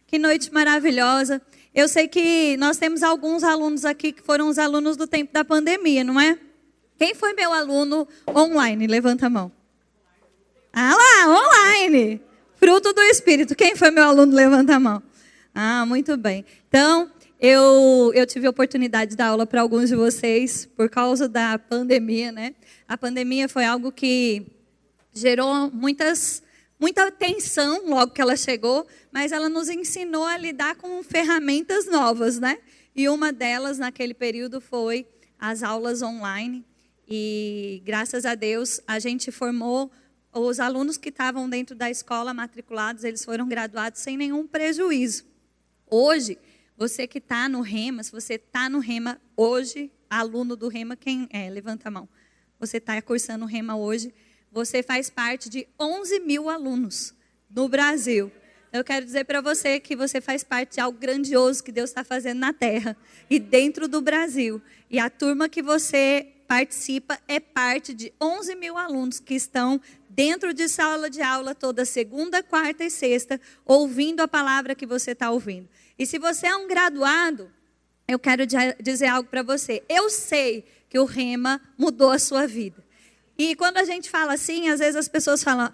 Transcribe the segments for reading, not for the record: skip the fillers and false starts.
Que noite maravilhosa. Eu sei que nós temos alguns alunos aqui que foram os alunos do tempo da pandemia, não é? Quem foi meu aluno online? Levanta a mão. Ah lá, online. Fruto do Espírito. Quem foi meu aluno? Levanta a mão. Ah, muito bem. Então, eu tive a oportunidade de dar aula para alguns de vocês por causa da pandemia, né? A pandemia foi algo que gerou muita tensão logo que ela chegou, mas ela nos ensinou a lidar com ferramentas novas, né? E uma delas naquele período foi as aulas online. E graças a Deus a gente formou os alunos que estavam dentro da escola matriculados, eles foram graduados sem nenhum prejuízo. Hoje, você que está no Rema, se você está no Rema hoje, aluno do Rema, quem é? Levanta a mão. Você está cursando o Rema hoje, você faz parte de 11 mil alunos no Brasil. Eu quero dizer para você que você faz parte de algo grandioso que Deus está fazendo na terra e dentro do Brasil. E a turma que você participa é parte de 11 mil alunos que estão dentro de sala de aula toda segunda, quarta e sexta, ouvindo a palavra que você está ouvindo. E se você é um graduado, eu quero dizer algo para você. Eu sei que o Rema mudou a sua vida. E quando a gente fala assim, às vezes as pessoas falam,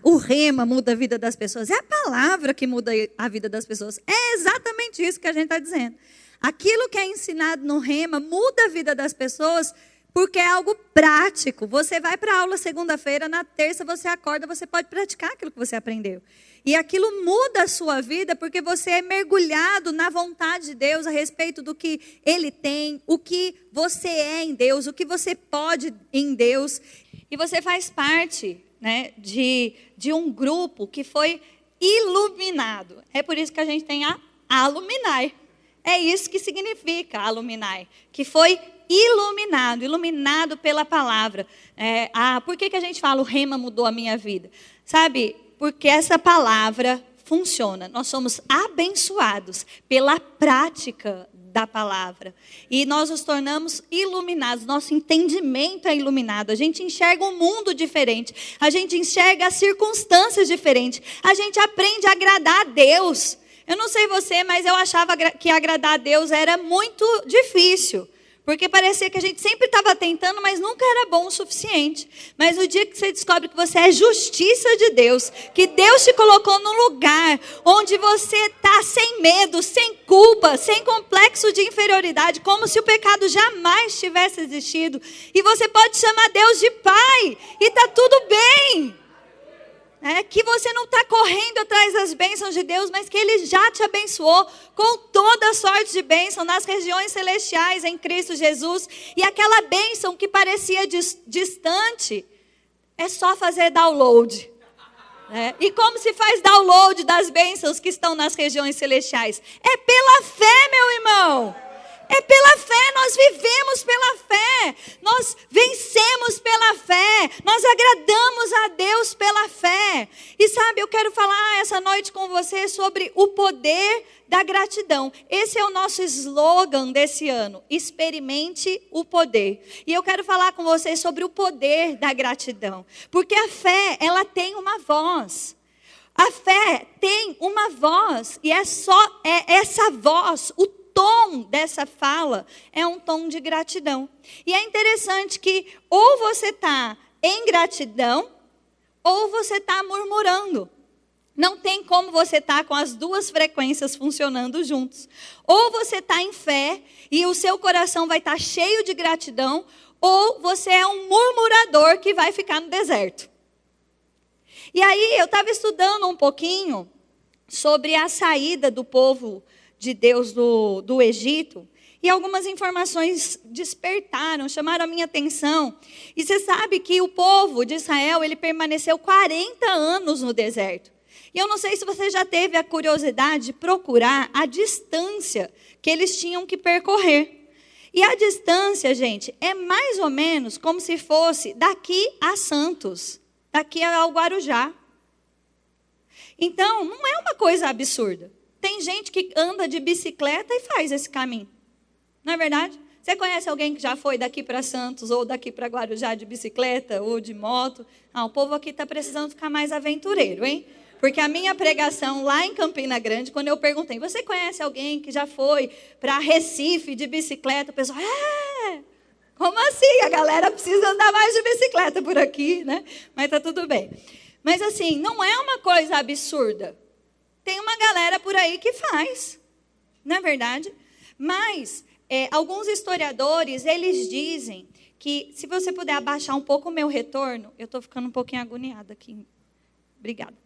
o Rema muda a vida das pessoas. É a palavra que muda a vida das pessoas. É exatamente isso que a gente está dizendo. Aquilo que é ensinado no Rema muda a vida das pessoas porque é algo prático. Você vai para a aula segunda-feira, na terça você acorda, você pode praticar aquilo que você aprendeu. E aquilo muda a sua vida porque você é mergulhado na vontade de Deus a respeito do que Ele tem, o que você é em Deus, o que você pode em Deus. E você faz parte, né, de um grupo que foi iluminado. É por isso que a gente tem a Alumni. É isso que significa Alumni, que foi iluminado pela palavra. Por que a gente fala o Rema mudou a minha vida? Sabe, porque essa palavra funciona. Nós somos abençoados pela prática da palavra. E nós nos tornamos iluminados. Nosso entendimento é iluminado. A gente enxerga um mundo diferente. A gente enxerga as circunstâncias diferentes. A gente aprende a agradar a Deus. Eu não sei você, mas eu achava que agradar a Deus era muito difícil. Porque parecia que a gente sempre estava tentando, mas nunca era bom o suficiente. Mas no dia que você descobre que você é justiça de Deus, que Deus te colocou num lugar onde você está sem medo, sem culpa, sem complexo de inferioridade, como se o pecado jamais tivesse existido. E você pode chamar Deus de Pai, e está tudo bem. Que você não está correndo atrás das bênçãos de Deus, mas que Ele já te abençoou com toda a sorte de bênção nas regiões celestiais em Cristo Jesus. E aquela bênção que parecia distante, é só fazer download. E como se faz download das bênçãos que estão nas regiões celestiais? É pela fé, meu irmão. É pela fé, nós vivemos pela fé, nós vencemos pela fé, nós agradamos a Deus pela fé. E sabe, eu quero falar essa noite com você sobre o poder da gratidão. Esse é o nosso slogan desse ano, experimente o poder. E eu quero falar com você sobre o poder da gratidão, porque a fé, ela tem uma voz. A fé tem uma voz, e é essa voz, o tom dessa fala é um tom de gratidão. E é interessante que ou você está em gratidão, ou você está murmurando. Não tem como você estar com as duas frequências funcionando juntos. Ou você está em fé, e o seu coração vai estar cheio de gratidão, ou você é um murmurador que vai ficar no deserto. E aí eu estava estudando um pouquinho sobre a saída do povo de Deus do Egito, e algumas informações despertaram, chamaram a minha atenção. E você sabe que o povo de Israel, ele permaneceu 40 anos no deserto. E eu não sei se você já teve a curiosidade de procurar a distância que eles tinham que percorrer. E a distância, gente, é mais ou menos como se fosse daqui a Santos, daqui ao Guarujá. Então, não é uma coisa absurda. Tem gente que anda de bicicleta e faz esse caminho. Não é verdade? Você conhece alguém que já foi daqui para Santos ou daqui para Guarujá de bicicleta ou de moto? O povo aqui está precisando ficar mais aventureiro, hein? Porque a minha pregação lá em Campina Grande, quando eu perguntei, você conhece alguém que já foi para Recife de bicicleta? O pessoal, como assim? A galera precisa andar mais de bicicleta por aqui, né? Mas tá tudo bem. Mas assim, não é uma coisa absurda. Tem uma galera por aí que faz, não é verdade? Mas alguns historiadores, eles dizem que, se você puder abaixar um pouco o meu retorno, eu estou ficando um pouquinho agoniada aqui. Obrigada.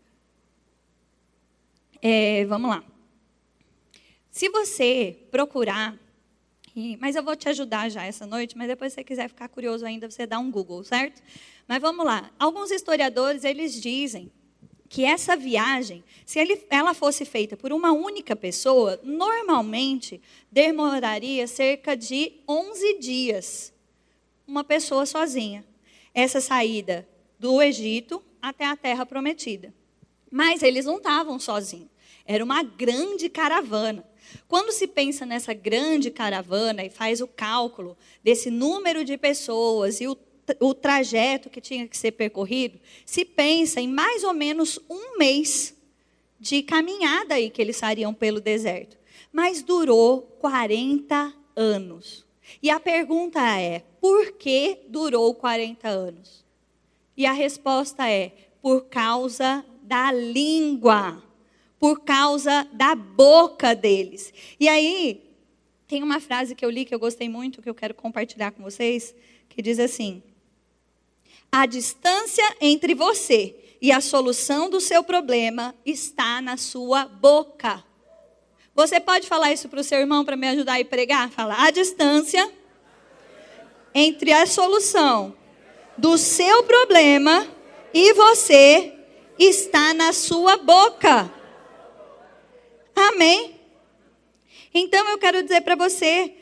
Vamos lá. Se você procurar, mas eu vou te ajudar já essa noite, mas depois se você quiser ficar curioso ainda, você dá um Google, certo? Mas vamos lá. Alguns historiadores, eles dizem que essa viagem, se ela fosse feita por uma única pessoa, normalmente demoraria cerca de 11 dias. Uma pessoa sozinha. Essa saída do Egito até a Terra Prometida. Mas eles não estavam sozinhos. Era uma grande caravana. Quando se pensa nessa grande caravana e faz o cálculo desse número de pessoas e o trajeto que tinha que ser percorrido, se pensa em mais ou menos 1 mês de caminhada aí que eles fariam pelo deserto. Mas durou 40 anos. E a pergunta é, por que durou 40 anos? E a resposta é, por causa da língua. Por causa da boca deles. E aí, tem uma frase que eu li que eu gostei muito, que eu quero compartilhar com vocês, que diz assim: a distância entre você e a solução do seu problema está na sua boca. Você pode falar isso para o seu irmão para me ajudar a pregar? Fala, a distância entre a solução do seu problema e você está na sua boca. Amém? Então eu quero dizer para você,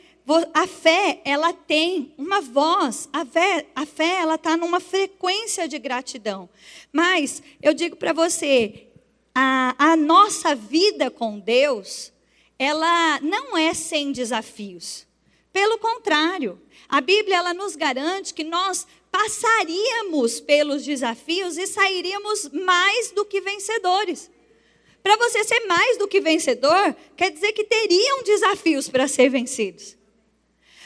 a fé, ela tem uma voz, a fé ela está numa frequência de gratidão. Mas eu digo para você, a nossa vida com Deus, ela não é sem desafios. Pelo contrário, a Bíblia ela nos garante que nós passaríamos pelos desafios e sairíamos mais do que vencedores. Para você ser mais do que vencedor, quer dizer que teriam desafios para ser vencidos.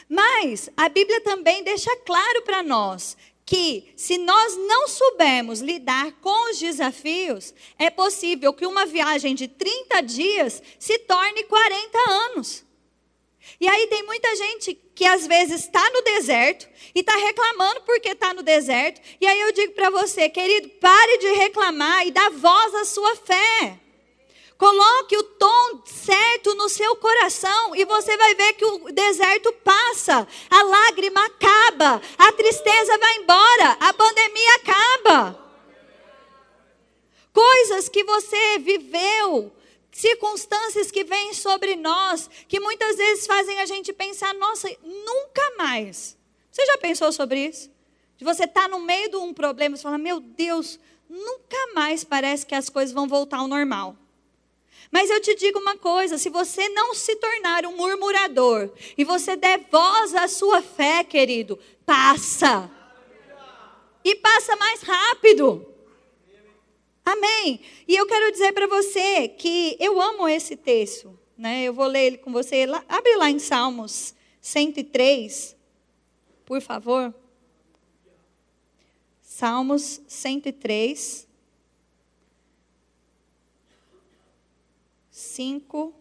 Mas a Bíblia também deixa claro para nós que se nós não soubermos lidar com os desafios, é possível que uma viagem de 30 dias se torne 40 anos. E aí tem muita gente que às vezes está no deserto e está reclamando porque está no deserto. E aí eu digo para você, querido, pare de reclamar e dá voz à sua fé. Coloque o tom certo no seu coração e você vai ver que o deserto passa, a lágrima acaba, a tristeza vai embora, a pandemia acaba. Coisas que você viveu, circunstâncias que vêm sobre nós, que muitas vezes fazem a gente pensar, nossa, nunca mais. Você já pensou sobre isso? De você estar no meio de um problema e falar, meu Deus, nunca mais parece que as coisas vão voltar ao normal. Mas eu te digo uma coisa, se você não se tornar um murmurador, e você der voz à sua fé, querido, passa. E passa mais rápido. Amém? E eu quero dizer para você que eu amo esse texto, né? Eu vou ler ele com você. Abre lá em Salmos 103, por favor. Salmos 103. 5,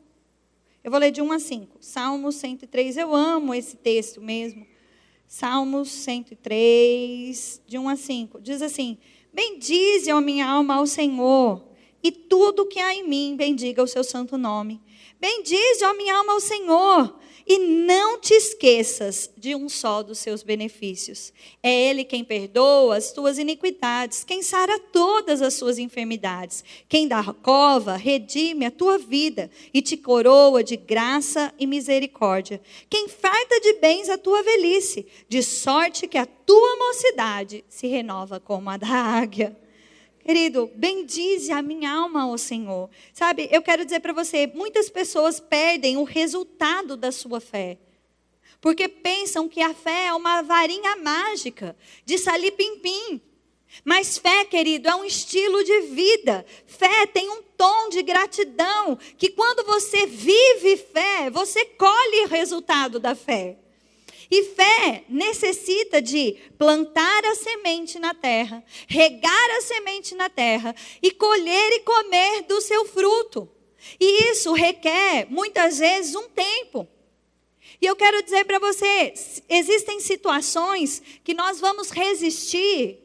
eu vou ler de 1 a 5, Salmos 103, eu amo esse texto mesmo, Salmos 103, de 1 a 5, diz assim, bendize, ó minha alma, ao Senhor, e tudo que há em mim, bendiga o seu santo nome, bendize, ó minha alma, ao Senhor, e não te esqueças de um só dos seus benefícios. É Ele quem perdoa as tuas iniquidades, quem sara todas as suas enfermidades, quem da cova redime a tua vida e te coroa de graça e misericórdia, quem farta de bens a tua velhice, de sorte que a tua mocidade se renova como a da águia. Querido, bendize a minha alma, ó Senhor. Sabe, eu quero dizer para você, muitas pessoas perdem o resultado da sua fé. Porque pensam que a fé é uma varinha mágica, de salir pim-pim. Mas fé, querido, é um estilo de vida. Fé tem um tom de gratidão, que quando você vive fé, você colhe o resultado da fé. E fé necessita de plantar a semente na terra, regar a semente na terra e colher e comer do seu fruto. E isso requer, muitas vezes, um tempo. E eu quero dizer para você, existem situações que nós vamos resistir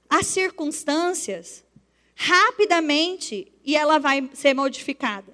às circunstâncias rapidamente e ela vai ser modificada.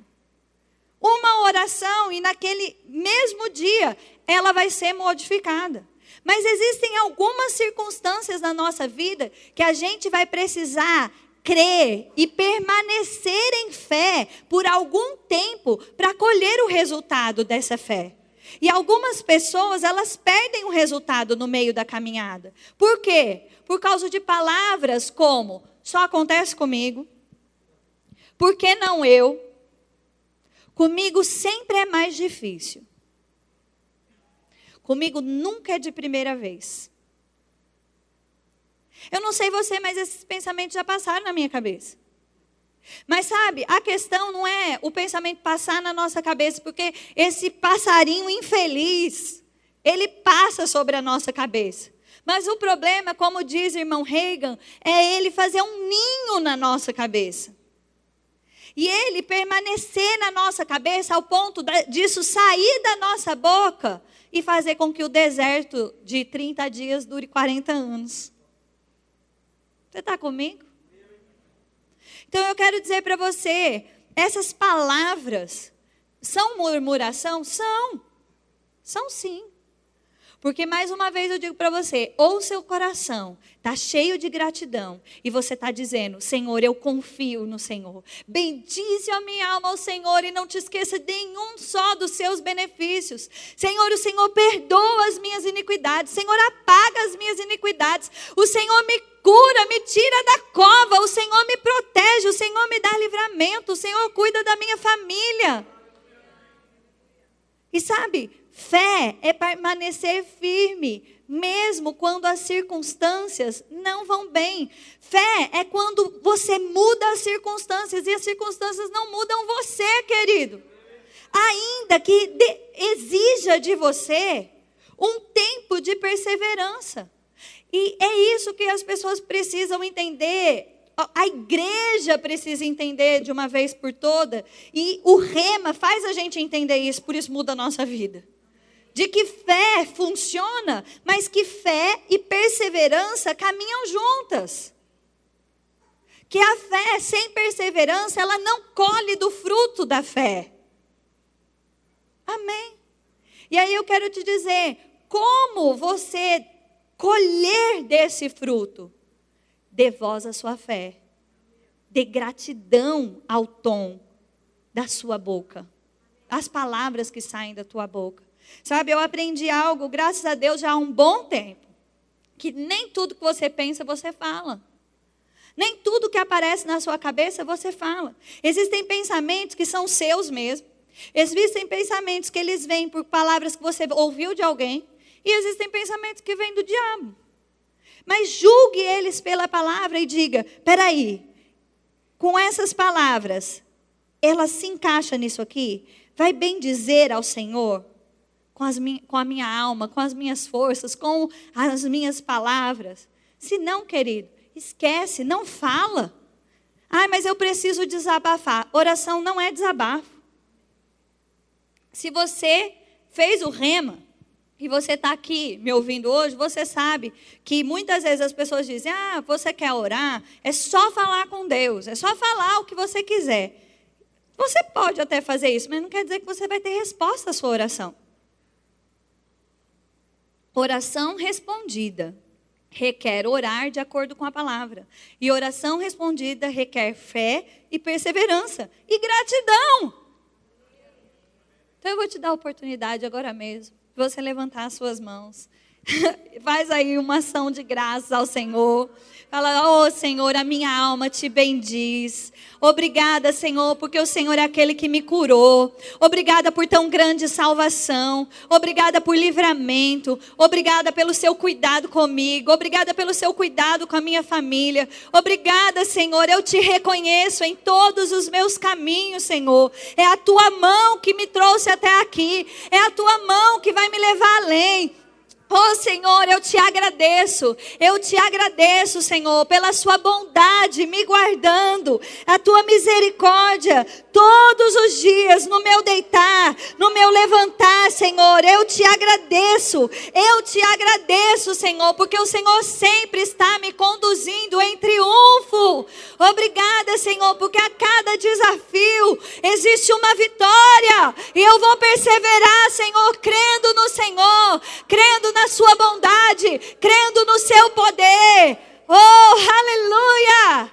Uma oração e naquele mesmo dia ela vai ser modificada. Mas existem algumas circunstâncias na nossa vida que a gente vai precisar crer e permanecer em fé por algum tempo para colher o resultado dessa fé. E algumas pessoas, elas perdem o resultado no meio da caminhada. Por quê? Por causa de palavras como, só acontece comigo, por que não eu? Comigo sempre é mais difícil. Comigo nunca é de primeira vez. Eu não sei você, mas esses pensamentos já passaram na minha cabeça. Mas sabe, a questão não é o pensamento passar na nossa cabeça, porque esse passarinho infeliz, ele passa sobre a nossa cabeça. Mas o problema, como diz o irmão Reagan, é ele fazer um ninho na nossa cabeça. E ele permanecer na nossa cabeça ao ponto disso sair da nossa boca e fazer com que o deserto de 30 dias dure 40 anos. Você está comigo? Então eu quero dizer para você, essas palavras são murmuração? São sim. Porque mais uma vez eu digo para você, ou seu coração está cheio de gratidão e você está dizendo, Senhor, eu confio no Senhor. Bendize a minha alma ao Senhor e não te esqueça de nenhum só dos seus benefícios. Senhor, o Senhor perdoa as minhas iniquidades. Senhor, apaga as minhas iniquidades. O Senhor me cura, me tira da cova. O Senhor me protege, o Senhor me dá livramento. O Senhor cuida da minha família. E sabe, fé é permanecer firme, mesmo quando as circunstâncias não vão bem. Fé é quando você muda as circunstâncias e as circunstâncias não mudam você, querido. Ainda que exija de você um tempo de perseverança. E é isso que as pessoas precisam entender. A igreja precisa entender de uma vez por toda. E o Rema faz a gente entender isso, por isso muda a nossa vida. De que fé funciona, mas que fé e perseverança caminham juntas. Que a fé sem perseverança, ela não colhe do fruto da fé. Amém? E aí eu quero te dizer, como você colher desse fruto? Dê voz à sua fé. Dê gratidão ao tom da sua boca. As palavras que saem da tua boca. Sabe, eu aprendi algo, graças a Deus, já há um bom tempo. Que nem tudo que você pensa, você fala. Nem tudo que aparece na sua cabeça, você fala. Existem pensamentos que são seus mesmo. Existem pensamentos que eles vêm por palavras que você ouviu de alguém. E existem pensamentos que vêm do diabo. Mas julgue eles pela palavra e diga, peraí, com essas palavras, ela se encaixa nisso aqui? Vai bem dizer ao Senhor? Com a minha alma, com as minhas forças, com as minhas palavras. Se não, querido, esquece, não fala. Ah, mas eu preciso desabafar. Oração não é desabafo. Se você fez o rema, e você está aqui me ouvindo hoje, você sabe que muitas vezes as pessoas dizem, você quer orar? É só falar com Deus, é só falar o que você quiser. Você pode até fazer isso, mas não quer dizer que você vai ter resposta à sua oração. Oração respondida requer orar de acordo com a palavra. E oração respondida requer fé e perseverança e gratidão. Então eu vou te dar a oportunidade agora mesmo, de você levantar as suas mãos Faz aí uma ação de graças ao Senhor. Fala, Senhor, a minha alma te bendiz. Obrigada, Senhor, porque o Senhor é aquele que me curou. Obrigada por tão grande salvação. Obrigada por livramento. Obrigada pelo seu cuidado comigo. Obrigada pelo seu cuidado com a minha família. Obrigada, Senhor, eu te reconheço em todos os meus caminhos, Senhor. É a tua mão que me trouxe até aqui. É a tua mão que vai me levar além. Senhor, eu te agradeço, Senhor, pela sua bondade me guardando, a tua misericórdia, todos os dias, no meu deitar, no meu levantar, Senhor, eu te agradeço, Senhor, porque o Senhor sempre está me conduzindo em triunfo. Obrigada, Senhor, porque a cada desafio existe uma vitória, e eu vou perseverar, Senhor, crendo no Senhor, crendo na sua bondade, crendo no seu poder. Aleluia!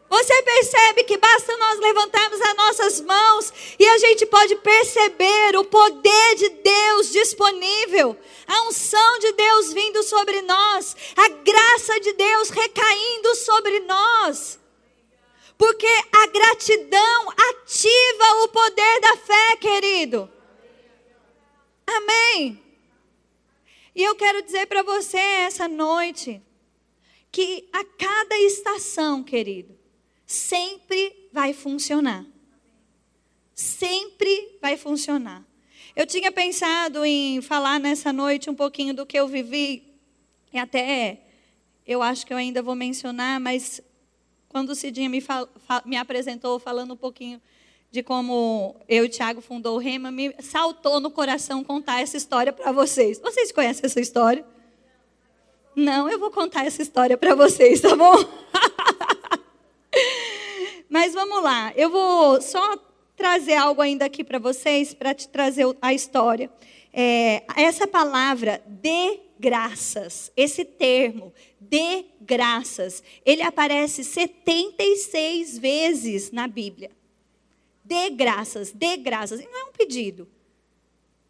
Você percebe que basta nós levantarmos as nossas mãos e a gente pode perceber o poder de Deus disponível, a unção de Deus vindo sobre nós, a graça de Deus recaindo sobre nós. Porque a gratidão ativa o poder da fé, querido. Amém? E eu quero dizer para você essa noite, que a cada estação, querido, sempre vai funcionar. Sempre vai funcionar. Eu tinha pensado em falar nessa noite um pouquinho do que eu vivi, e até eu acho que eu ainda vou mencionar, mas quando o Cidinha me apresentou falando um pouquinho de como eu e o Thiago fundou o Rema, me saltou no coração contar essa história para vocês. Vocês conhecem essa história? Não, eu vou contar essa história para vocês, tá bom? Mas vamos lá, eu vou só trazer algo ainda aqui para vocês, para te trazer a história. Essa palavra, de graças, esse termo, de graças, ele aparece 76 vezes na Bíblia. De graças, de graças. E não é um pedido.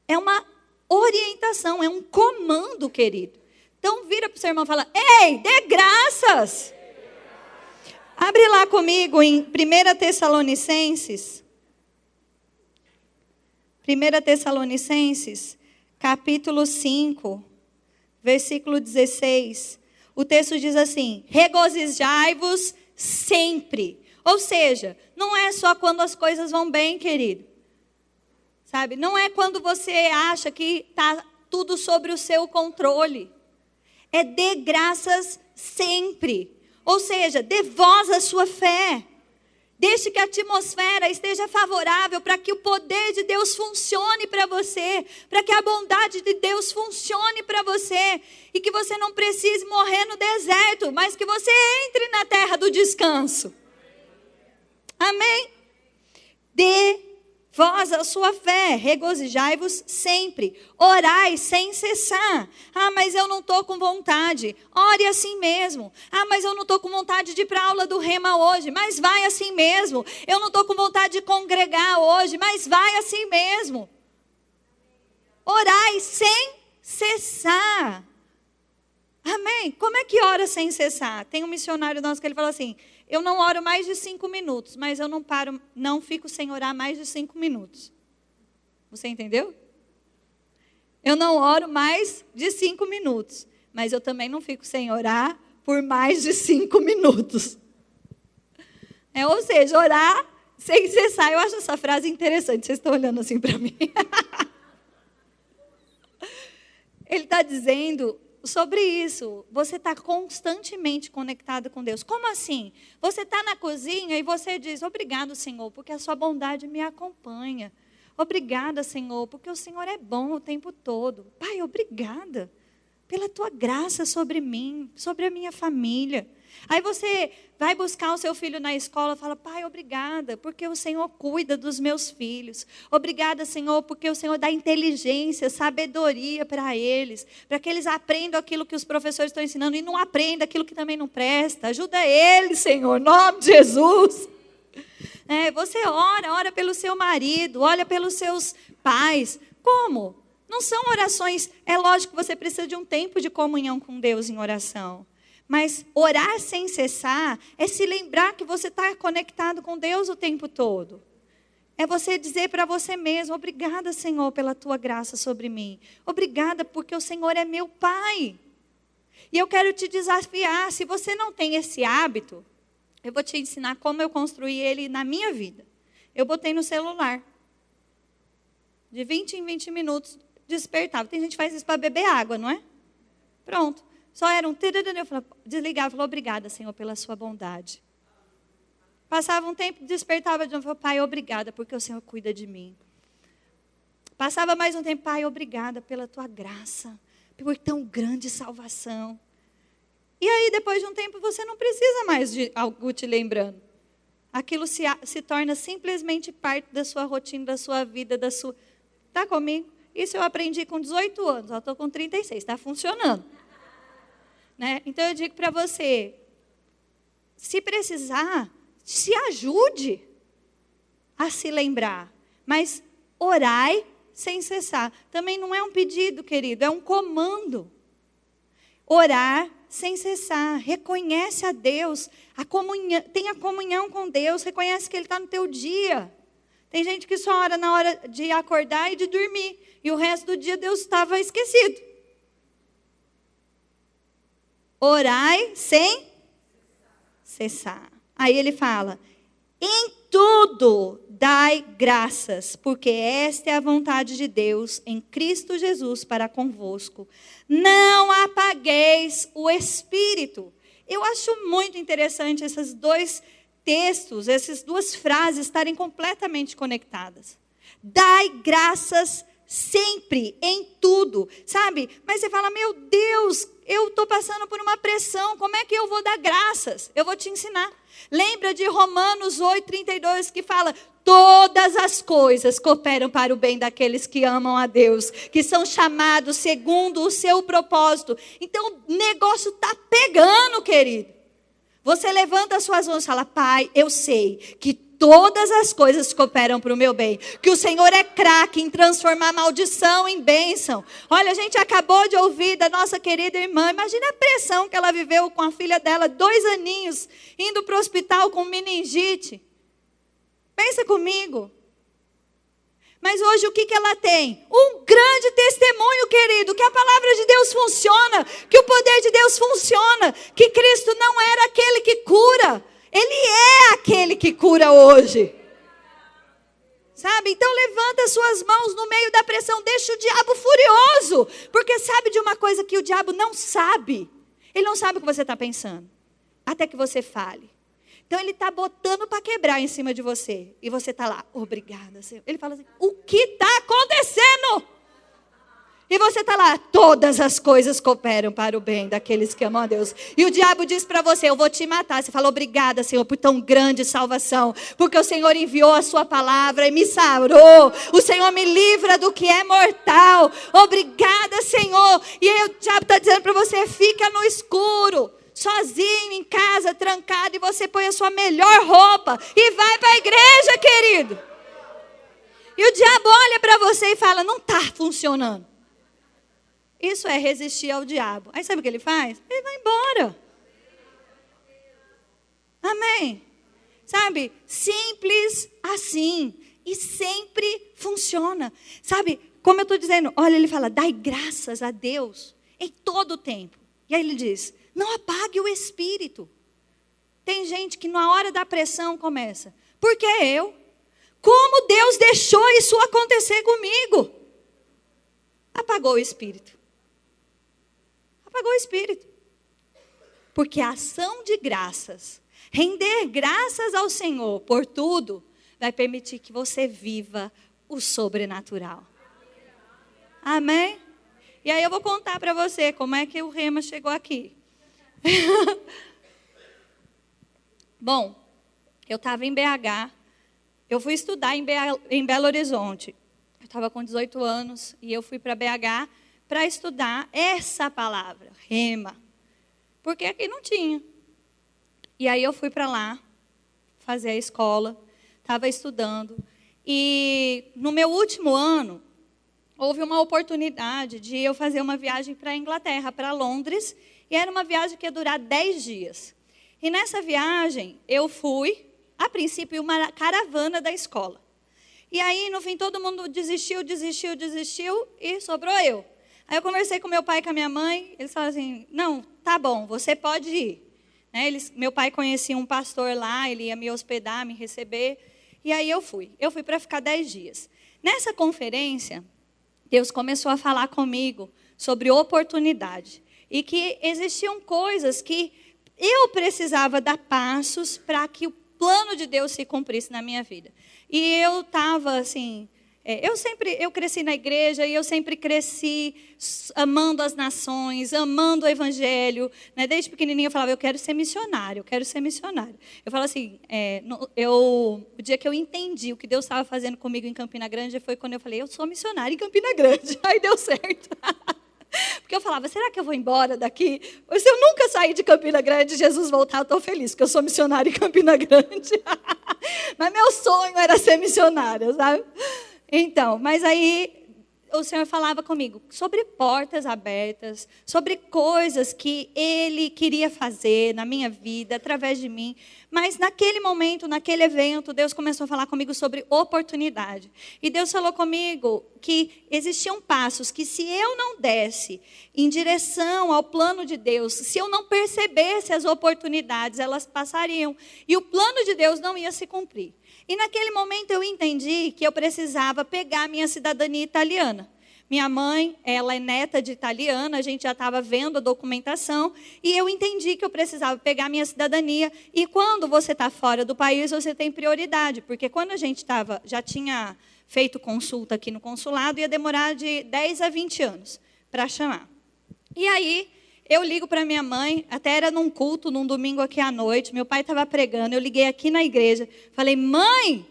É uma orientação, é um comando, querido. Então vira para o seu irmão e fala, ei, dê graças. Abre lá comigo em 1 Tessalonicenses. 1 Tessalonicenses, capítulo 5, versículo 16. O texto diz assim, regozijai-vos sempre. Ou seja, não é só quando as coisas vão bem, querido. Sabe? Não é quando você acha que está tudo sobre o seu controle. É dê graças sempre. Ou seja, dê voz à sua fé. Deixe que a atmosfera esteja favorável para que o poder de Deus funcione para você. Para que a bondade de Deus funcione para você. E que você não precise morrer no deserto, mas que você entre na terra do descanso. Amém? Dê voz à sua fé, regozijai-vos sempre, orai sem cessar. Mas eu não estou com vontade. Ore assim mesmo. Mas eu não estou com vontade de ir para a aula do Rema hoje, mas vai assim mesmo. Eu não estou com vontade de congregar hoje, mas vai assim mesmo. Orai sem cessar. Amém? Como é que ora sem cessar? Tem um missionário nosso que ele fala assim, eu não oro mais de 5 minutos, mas eu não fico sem orar mais de 5 minutos. Você entendeu? Eu não oro mais de 5 minutos, mas eu também não fico sem orar por mais de 5 minutos. Ou seja, orar sem cessar. Eu acho essa frase interessante, vocês estão olhando assim para mim. Ele está dizendo sobre isso, você está constantemente conectado com Deus. Como assim? Você está na cozinha e você diz, obrigado, Senhor, porque a sua bondade me acompanha. Obrigada, Senhor, porque o Senhor é bom o tempo todo. Pai, obrigada pela tua graça sobre mim, sobre a minha família. Aí você vai buscar o seu filho na escola e fala, pai, obrigada, porque o Senhor cuida dos meus filhos. Obrigada, Senhor, porque o Senhor dá inteligência, sabedoria para eles, para que eles aprendam aquilo que os professores estão ensinando e não aprendam aquilo que também não presta. Ajuda eles, Senhor, em nome de Jesus. Você ora pelo seu marido, olha pelos seus pais. Como? Não são orações, é lógico que você precisa de um tempo de comunhão com Deus em oração. Mas orar sem cessar é se lembrar que você está conectado com Deus o tempo todo. É você dizer para você mesmo, obrigada, Senhor, pela tua graça sobre mim. Obrigada porque o Senhor é meu Pai. E eu quero te desafiar, se você não tem esse hábito, eu vou te ensinar como eu construí ele na minha vida. Eu botei no celular. De 20 em 20 minutos, despertava. Tem gente que faz isso para beber água, não é? Pronto. Só era um... Eu desligava e falava, obrigada, Senhor, pela sua bondade. Passava um tempo, despertava de novo, falava, Pai, obrigada, porque o Senhor cuida de mim. Passava mais um tempo, Pai, obrigada pela tua graça, por tão grande salvação. E aí, depois de um tempo, você não precisa mais de algo te lembrando. Aquilo se torna simplesmente parte da sua rotina, da sua vida, da sua... Está comigo? Isso eu aprendi com 18 anos, eu estou com 36, está funcionando. Né? Então, eu digo para você, se precisar, se ajude a se lembrar. Mas orai sem cessar. Também não é um pedido, querido, é um comando. Orar sem cessar. Reconhece a Deus. Tenha comunhão com Deus. Reconhece que Ele está no teu dia. Tem gente que só ora na hora de acordar e de dormir. E o resto do dia Deus estava esquecido. Orai sem cessar. Aí ele fala, em tudo dai graças, porque esta é a vontade de Deus em Cristo Jesus para convosco. Não apagueis o Espírito. Eu acho muito interessante esses dois textos, essas duas frases estarem completamente conectadas. Dai graças sempre, em tudo, sabe? Mas você fala, meu Deus, eu estou passando por uma pressão, como é que eu vou dar graças? Eu vou te ensinar. Lembra de Romanos 8:32 que fala, todas as coisas cooperam para o bem daqueles que amam a Deus, que são chamados segundo o seu propósito. Então o negócio está pegando, querido. Você levanta as suas mãos e fala, Pai, eu sei que todas as coisas cooperam para o meu bem. Que o Senhor é craque em transformar maldição em bênção. Olha, a gente acabou de ouvir da nossa querida irmã. Imagina a pressão que ela viveu com a filha dela, 2 aninhos, indo para o hospital com meningite. Pensa comigo. Mas hoje o que ela tem? Um grande testemunho, querido, que a palavra de Deus funciona, que o poder de Deus funciona, que Cristo não era aquele que cura. Ele é aquele que cura hoje. Sabe? Então levanta as suas mãos no meio da pressão. Deixa o diabo furioso. Porque sabe de uma coisa que o diabo não sabe? Ele não sabe o que você está pensando. Até que você fale. Então ele está botando para quebrar em cima de você. E você está lá, obrigada, Senhor. Ele fala assim, o que está acontecendo? E você está lá, todas as coisas cooperam para o bem daqueles que amam a Deus. E o diabo diz para você, eu vou te matar. Você fala, obrigada, Senhor, por tão grande salvação. Porque o Senhor enviou a sua palavra e me sarou. O Senhor me livra do que é mortal. Obrigada, Senhor. E aí o diabo está dizendo para você, fica no escuro, sozinho, em casa, trancado. E você põe a sua melhor roupa e vai para a igreja, querido. E o diabo olha para você e fala, não está funcionando. Isso é resistir ao diabo. Aí sabe o que ele faz? Ele vai embora. Amém? Sabe? Simples assim. E sempre funciona. Sabe? Como eu estou dizendo, olha, ele fala, dai graças a Deus em todo o tempo. E aí ele diz, não apague o espírito. Tem gente que na hora da pressão começa, por que eu? Como Deus deixou isso acontecer comigo? Apagou o espírito. Apagou o espírito. Porque a ação de graças, render graças ao Senhor por tudo, vai permitir que você viva o sobrenatural. Amém? E aí eu vou contar para você como é que o Rema chegou aqui. Bom, eu estava em BH, eu fui estudar em Belo Horizonte. Eu estava com 18 anos e eu fui para BH para estudar essa palavra, Rema. Porque aqui não tinha. E aí eu fui para lá, fazer a escola, estava estudando. E no meu último ano, houve uma oportunidade de eu fazer uma viagem para a Inglaterra, para Londres, e era uma viagem que ia durar 10 dias. E nessa viagem, eu fui, a princípio, uma caravana da escola. E aí, no fim, todo mundo desistiu, e sobrou eu. Aí eu conversei com meu pai e com a minha mãe, eles falaram assim, não, tá bom, você pode ir. Né, meu pai conhecia um pastor lá, ele ia me hospedar, me receber, e aí eu fui para ficar 10 dias. Nessa conferência, Deus começou a falar comigo sobre oportunidade, e que existiam coisas que eu precisava dar passos para que o plano de Deus se cumprisse na minha vida. E eu estava assim, eu cresci na igreja e eu sempre cresci amando as nações, amando o evangelho. Né? Desde pequenininha eu falava, eu quero ser missionário. Eu falo assim, o dia que eu entendi o que Deus estava fazendo comigo em Campina Grande foi quando eu falei, eu sou missionária em Campina Grande. Aí deu certo. Porque eu falava, será que eu vou embora daqui? Se eu nunca sair de Campina Grande, Jesus voltar, eu estou feliz, porque eu sou missionária em Campina Grande. Mas meu sonho era ser missionária, sabe? Então, mas aí o Senhor falava comigo sobre portas abertas, sobre coisas que Ele queria fazer na minha vida, através de mim. Mas naquele momento, naquele evento, Deus começou a falar comigo sobre oportunidade. E Deus falou comigo que existiam passos que se eu não desse em direção ao plano de Deus, se eu não percebesse as oportunidades, elas passariam. E o plano de Deus não ia se cumprir. E naquele momento eu entendi que eu precisava pegar minha cidadania italiana. Minha mãe, ela é neta de italiana, a gente já estava vendo a documentação, e eu entendi que eu precisava pegar minha cidadania. E quando você está fora do país, você tem prioridade, porque quando a gente já tinha feito consulta aqui no consulado, ia demorar de 10 a 20 anos para chamar. E aí, eu ligo para minha mãe, até era num culto, num domingo aqui à noite, meu pai estava pregando, eu liguei aqui na igreja, falei, mãe,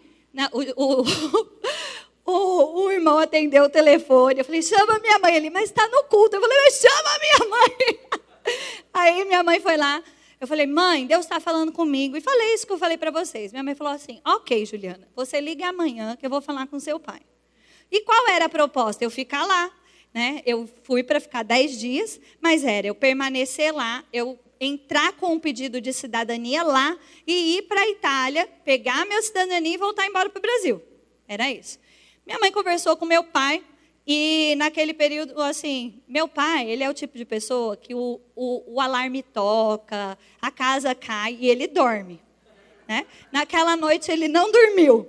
o irmão atendeu o telefone, eu falei, chama minha mãe, ele, mas está no culto, eu falei, mas chama minha mãe. Aí minha mãe foi lá, eu falei, mãe, Deus está falando comigo, e falei isso que eu falei para vocês. Minha mãe falou assim, ok, Juliana, você liga amanhã que eu vou falar com seu pai. E qual era a proposta? Eu ficar lá. Né? Eu fui para ficar 10 dias, mas era eu permanecer lá, eu entrar com um pedido de cidadania lá e ir para a Itália, pegar a minha cidadania e voltar embora para o Brasil. Era isso. Minha mãe conversou com meu pai e naquele período, assim, meu pai, ele é o tipo de pessoa que o alarme toca, a casa cai e ele dorme. Né? Naquela noite ele não dormiu.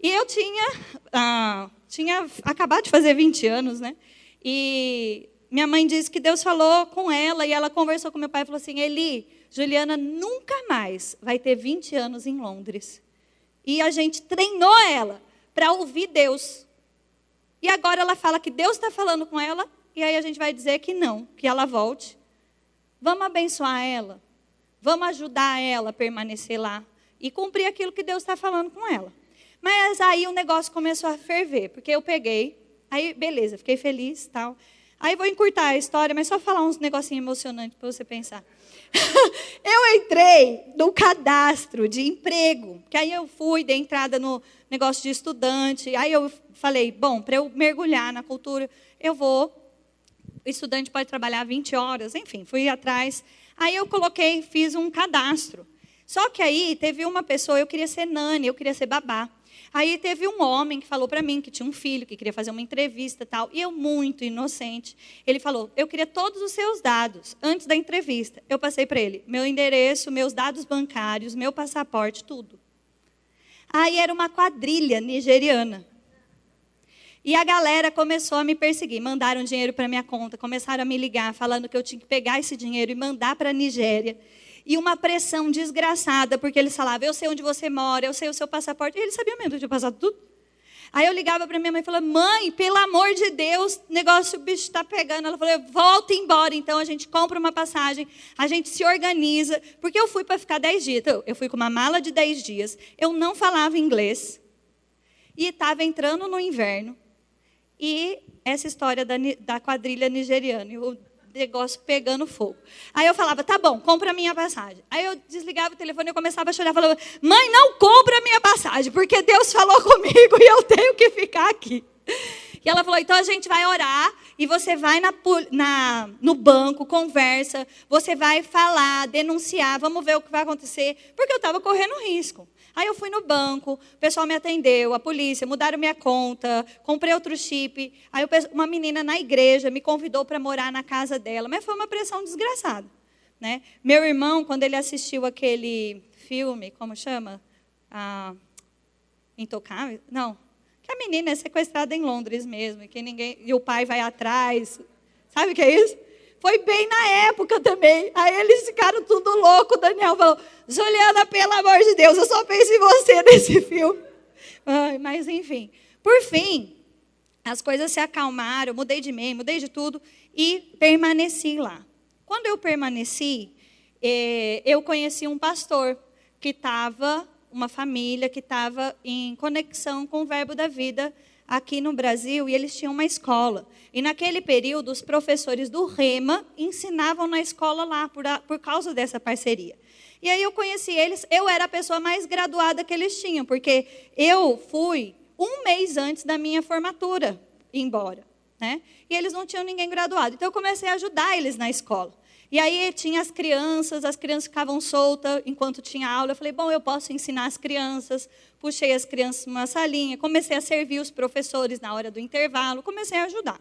E eu tinha acabado de fazer 20 anos, né? E minha mãe disse que Deus falou com ela e ela conversou com meu pai e falou assim, Eli, Juliana nunca mais vai ter 20 anos em Londres. E a gente treinou ela para ouvir Deus. E agora ela fala que Deus está falando com ela e aí a gente vai dizer que não, que ela volte. Vamos abençoar ela, vamos ajudar ela a permanecer lá e cumprir aquilo que Deus está falando com ela. Mas aí o negócio começou a ferver, porque eu peguei. Aí, beleza, fiquei feliz e tal. Aí vou encurtar a história, mas só falar uns negocinhos emocionantes para você pensar. Eu entrei no cadastro de emprego, que aí eu fui, dei entrada no negócio de estudante. Aí eu falei, bom, para eu mergulhar na cultura, o estudante pode trabalhar 20 horas, enfim, fui atrás. Aí eu fiz um cadastro. Só que aí teve uma pessoa, eu queria ser nani, eu queria ser babá. Aí teve um homem que falou para mim que tinha um filho, que queria fazer uma entrevista e tal. E eu, muito inocente, ele falou, eu queria todos os seus dados antes da entrevista. Eu passei para ele, meu endereço, meus dados bancários, meu passaporte, tudo. Aí era uma quadrilha nigeriana. E a galera começou a me perseguir. Mandaram dinheiro para minha conta, começaram a me ligar, falando que eu tinha que pegar esse dinheiro e mandar para a Nigéria. E uma pressão desgraçada, porque eles falavam, eu sei onde você mora, eu sei o seu passaporte. E eles sabiam mesmo, eu tinha passado tudo. Aí eu ligava para minha mãe e falava, mãe, pelo amor de Deus, negócio, o bicho está pegando. Ela falou, volta embora, então a gente compra uma passagem, a gente se organiza. Porque eu fui para ficar 10 dias. Então, eu fui com uma mala de 10 dias, eu não falava inglês. E estava entrando no inverno. E essa história da quadrilha nigeriana. E o negócio pegando fogo. Aí eu falava, tá bom, compra a minha passagem. Aí eu desligava o telefone e eu começava a chorar, falava, mãe, não compra a minha passagem, porque Deus falou comigo e eu tenho que ficar aqui. E ela falou, então a gente vai orar e você vai no banco, conversa, você vai falar, denunciar, vamos ver o que vai acontecer. Porque eu estava correndo risco. Aí eu fui no banco, o pessoal me atendeu, a polícia, mudaram minha conta, comprei outro chip. Aí uma menina na igreja me convidou para morar na casa dela, mas foi uma pressão desgraçada, né? Meu irmão, quando ele assistiu aquele filme, como chama? Intocável? Não. Que a menina é sequestrada em Londres mesmo, e o pai vai atrás. Sabe o que é isso? Foi bem na época também. Aí eles ficaram tudo louco. O Daniel falou, Juliana, pelo amor de Deus, eu só penso em você nesse filme. Mas, enfim. Por fim, as coisas se acalmaram, mudei de meio, mudei de tudo e permaneci lá. Quando eu permaneci, eu conheci um pastor que estava, uma família que estava em conexão com o Verbo da Vida aqui no Brasil, e eles tinham uma escola. E naquele período, os professores do Rema ensinavam na escola lá, por causa dessa parceria. E aí eu conheci eles, eu era a pessoa mais graduada que eles tinham, porque eu fui um mês antes da minha formatura embora, né? E eles não tinham ninguém graduado. Então eu comecei a ajudar eles na escola. E aí tinha as crianças ficavam soltas enquanto tinha aula. Eu falei, bom, eu posso ensinar as crianças. Puxei as crianças numa salinha, comecei a servir os professores na hora do intervalo, comecei a ajudar.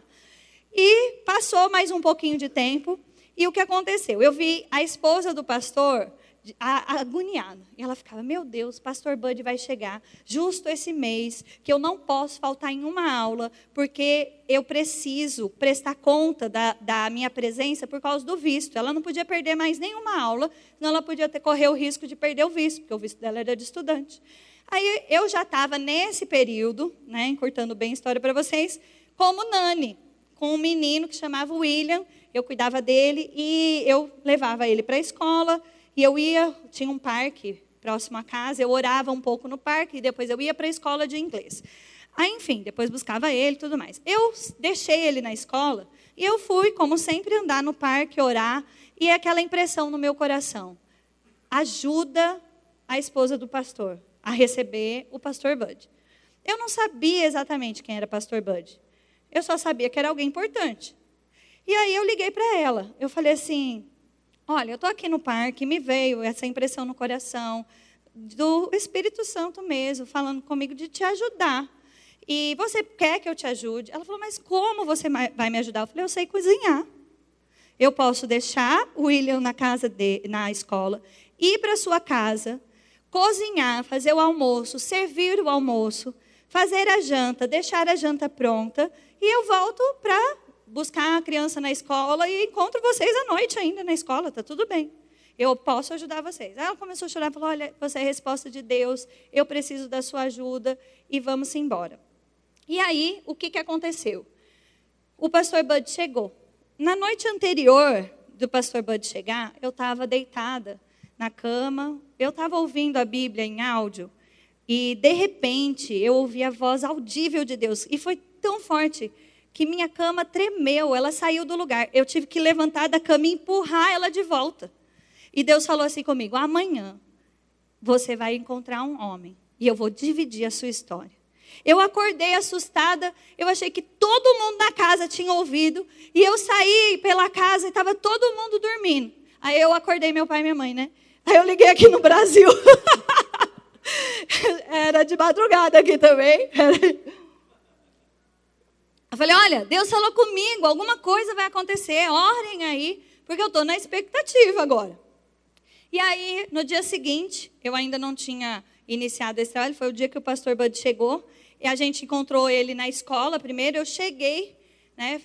E passou mais um pouquinho de tempo, e o que aconteceu? Eu vi a esposa do pastor agoniada. E ela ficava, meu Deus, pastor Bud vai chegar justo esse mês, que eu não posso faltar em uma aula, porque eu preciso prestar conta da minha presença por causa do visto. Ela não podia perder mais nenhuma aula, senão ela podia correr o risco de perder o visto, porque o visto dela era de estudante. Aí eu já estava nesse período, né, encurtando bem a história para vocês, como nani, com um menino que chamava William. Eu cuidava dele e eu levava ele para a escola. E tinha um parque próximo à casa, eu orava um pouco no parque e depois eu ia para a escola de inglês. Aí, enfim, depois buscava ele e tudo mais. Eu deixei ele na escola e eu fui, como sempre, andar no parque, orar, e aquela impressão no meu coração. Ajuda a esposa do pastor a receber o pastor Bud. Eu não sabia exatamente quem era pastor Bud. Eu só sabia que era alguém importante. E aí eu liguei para ela. Eu falei assim, olha, eu estou aqui no parque, me veio essa impressão no coração do Espírito Santo mesmo, falando comigo de te ajudar. E você quer que eu te ajude? Ela falou, mas como você vai me ajudar? Eu falei, eu sei cozinhar. Eu posso deixar o William na escola, ir para a sua casa, cozinhar, fazer o almoço, servir o almoço, fazer a janta, deixar a janta pronta, e eu volto para buscar a criança na escola e encontro vocês à noite ainda na escola, está tudo bem. Eu posso ajudar vocês. Aí ela começou a chorar e falou, olha, você é a resposta de Deus, eu preciso da sua ajuda e vamos embora. E aí, o que aconteceu? O pastor Bud chegou. Na noite anterior do pastor Bud chegar, eu estava deitada na cama, eu estava ouvindo a Bíblia em áudio, e de repente eu ouvi a voz audível de Deus, e foi tão forte que minha cama tremeu, ela saiu do lugar. Eu tive que levantar da cama e empurrar ela de volta. E Deus falou assim comigo, amanhã você vai encontrar um homem e eu vou dividir a sua história. Eu acordei assustada, eu achei que todo mundo na casa tinha ouvido, e eu saí pela casa e estava todo mundo dormindo. Aí eu acordei meu pai e minha mãe, né? Aí eu liguei aqui no Brasil. Era de madrugada aqui também. Eu falei, olha, Deus falou comigo, alguma coisa vai acontecer, orem aí, porque eu estou na expectativa agora. E aí, no dia seguinte, eu ainda não tinha iniciado esse trabalho, foi o dia que o pastor Bud chegou, e a gente encontrou ele na escola. Primeiro eu cheguei, né,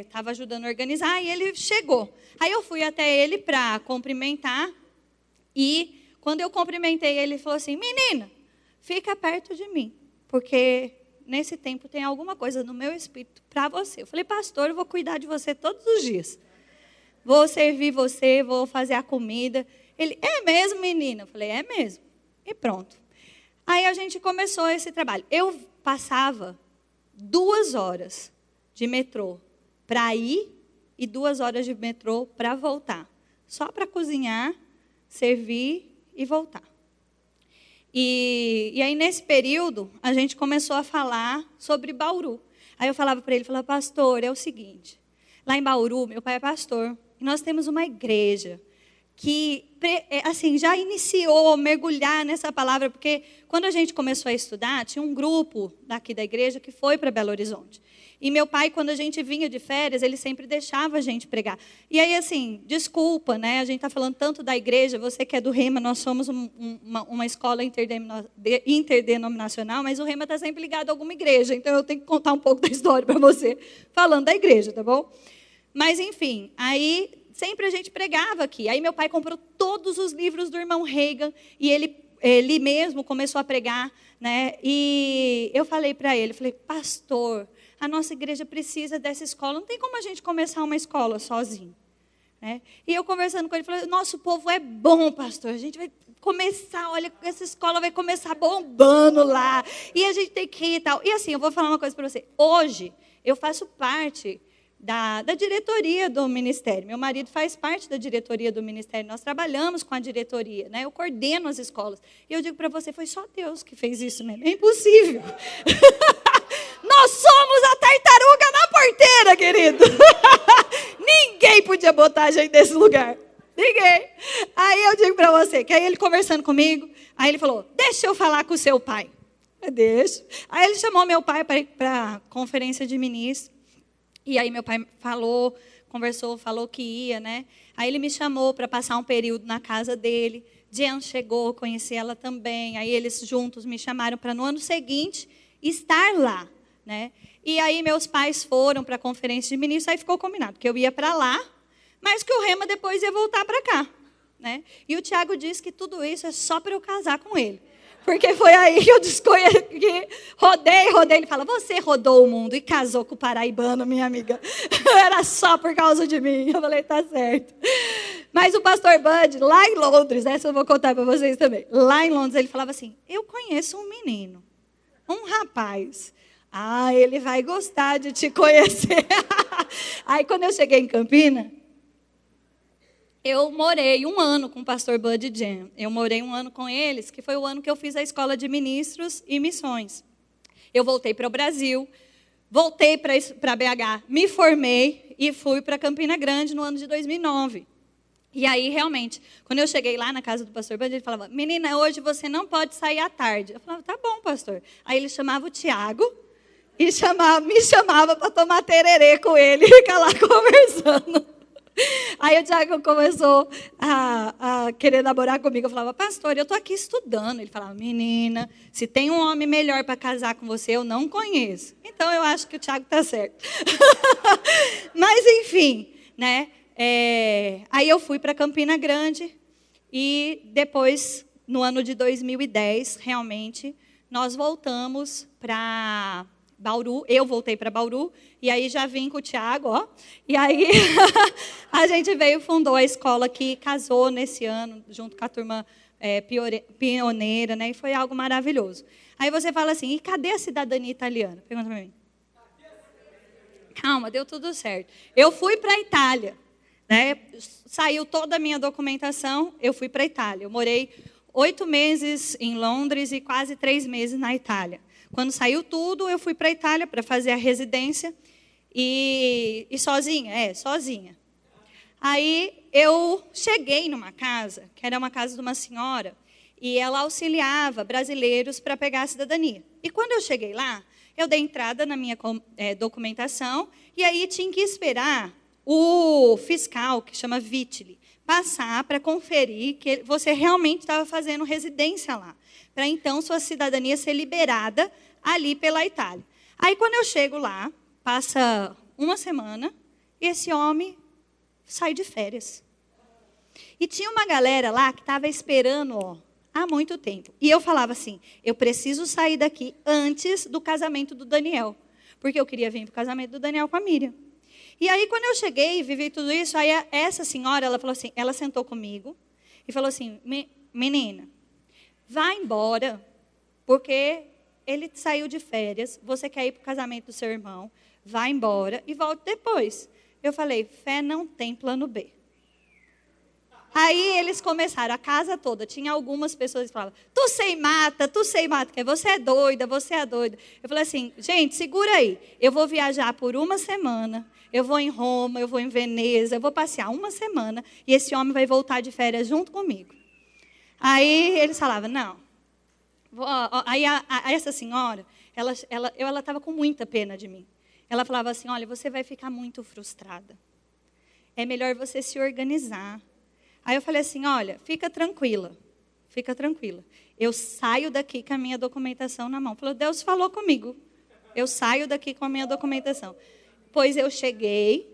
estava ajudando a organizar, e ele chegou. Aí eu fui até ele para cumprimentar, e quando eu cumprimentei, ele falou assim, menina, fica perto de mim, porque nesse tempo tem alguma coisa no meu espírito para você. Eu falei, pastor, eu vou cuidar de você todos os dias. Vou servir você, vou fazer a comida. Ele, é mesmo, menina? Eu falei, é mesmo. E pronto. Aí a gente começou esse trabalho. Eu passava 2 horas de metrô para ir e 2 horas de metrô para voltar. Só para cozinhar, servir e voltar. E aí, nesse período, a gente começou a falar sobre Bauru. Aí eu falava para ele, pastor, é o seguinte, lá em Bauru, meu pai é pastor, e nós temos uma igreja que, assim, já iniciou a mergulhar nessa palavra, porque quando a gente começou a estudar, tinha um grupo daqui da igreja que foi para Belo Horizonte. E meu pai, quando a gente vinha de férias, ele sempre deixava a gente pregar. E aí, assim, desculpa, né? A gente está falando tanto da igreja, você que é do Rema, nós somos uma escola interdenominacional, mas o Rema está sempre ligado a alguma igreja. Então, eu tenho que contar um pouco da história para você, falando da igreja, tá bom? Mas, enfim, aí sempre a gente pregava aqui. Aí meu pai comprou todos os livros do irmão Reagan e ele mesmo começou a pregar, né? E eu falei para ele, pastor, a nossa igreja precisa dessa escola. Não tem como a gente começar uma escola sozinho, né? E eu conversando com ele, falei, nosso povo é bom, pastor. A gente vai começar, olha, essa escola vai começar bombando lá. E a gente tem que ir e tal. E assim, eu vou falar uma coisa para você. Hoje, eu faço parte da diretoria do ministério. Meu marido faz parte da diretoria do ministério. Nós trabalhamos com a diretoria, né? Eu coordeno as escolas. E eu digo para você, foi só Deus que fez isso mesmo. É impossível. Nós somos a tartaruga na porteira, querido. Ninguém podia botar a gente nesse lugar. Ninguém. Aí eu digo para você, que aí ele conversando comigo, aí ele falou, deixa eu falar com o seu pai. Eu deixo. Aí ele chamou meu pai para ir para a conferência de ministros. E aí meu pai conversou, falou que ia, né? Aí ele me chamou para passar um período na casa dele. Jean chegou, conheci ela também. Aí eles juntos me chamaram para no ano seguinte estar lá, né? E aí meus pais foram para a conferência de ministros, aí ficou combinado que eu ia para lá, mas que o Rema depois ia voltar para cá, né? E o Tiago disse que tudo isso é só para eu casar com ele. Porque foi aí que eu desconheci, rodei. Ele fala, você rodou o mundo e casou com o paraibano, minha amiga. Era só por causa de mim. Eu falei, tá certo. Mas o pastor Bud, lá em Londres, essa eu vou contar para vocês também. Lá em Londres, ele falava assim, eu conheço um menino, um rapaz. Ah, ele vai gostar de te conhecer. Aí, quando eu cheguei em Campinas, eu morei 1 ano com o pastor Bud e Jen. Eu morei 1 ano com eles, que foi o ano que eu fiz a escola de ministros e missões. Eu voltei para o Brasil, voltei para BH, me formei e fui para Campina Grande no ano de 2009. E aí, realmente, quando eu cheguei lá na casa do pastor Bud, ele falava, menina, hoje você não pode sair à tarde. Eu falava, tá bom, pastor. Aí ele chamava o Tiago e me chamava para tomar tererê com ele e ficar lá conversando. Aí o Tiago começou a querer namorar comigo. Eu falava, pastor, eu estou aqui estudando. Ele falava, menina, se tem um homem melhor para casar com você, eu não conheço. Então, eu acho que o Tiago está certo. Mas, enfim, né? Aí eu fui para Campina Grande e depois, no ano de 2010, realmente, nós voltamos para Bauru, eu voltei para Bauru, e aí já vim com o Tiago, ó. E aí a gente veio, fundou a escola que casou nesse ano, junto com a turma pioneira, né? E foi algo maravilhoso. Aí você fala assim, e cadê a cidadania italiana? Pergunta para mim. Calma, deu tudo certo. Eu fui para a Itália, né? Saiu toda a minha documentação, eu fui para a Itália. Eu morei 8 meses em Londres e quase 3 meses na Itália. Quando saiu tudo, eu fui para a Itália para fazer a residência e sozinha, sozinha. Aí eu cheguei numa casa, que era uma casa de uma senhora, e ela auxiliava brasileiros para pegar a cidadania. E quando eu cheguei lá, eu dei entrada na minha documentação e aí tinha que esperar o fiscal, que chama Vitili, passar para conferir que você realmente estava fazendo residência lá, para então sua cidadania ser liberada ali pela Itália. Aí, quando eu chego lá, passa 1 semana, e esse homem sai de férias. E tinha uma galera lá que estava esperando há muito tempo. E eu falava assim, eu preciso sair daqui antes do casamento do Daniel, porque eu queria vir para o casamento do Daniel com a Miriam. E aí, quando eu cheguei e vivi tudo isso, aí essa senhora, ela falou assim, ela sentou comigo e falou assim, menina, vá embora, porque ele saiu de férias, você quer ir para o casamento do seu irmão, vá embora e volte depois. Eu falei, fé não tem plano B. Aí eles começaram, a casa toda, tinha algumas pessoas que falavam, tu sei mata, que você é doida, você é doida. Eu falei assim, gente, segura aí, eu vou viajar por uma semana, eu vou em Roma, eu vou em Veneza, eu vou passear uma semana, e esse homem vai voltar de férias junto comigo. Aí eles falavam, não. Aí essa senhora, ela estava com muita pena de mim. Ela falava assim, olha, você vai ficar muito frustrada. É melhor você se organizar. Aí eu falei assim, olha, fica tranquila. Eu saio daqui com a minha documentação na mão. Falou, Deus falou comigo. Eu saio daqui com a minha documentação. Pois eu cheguei,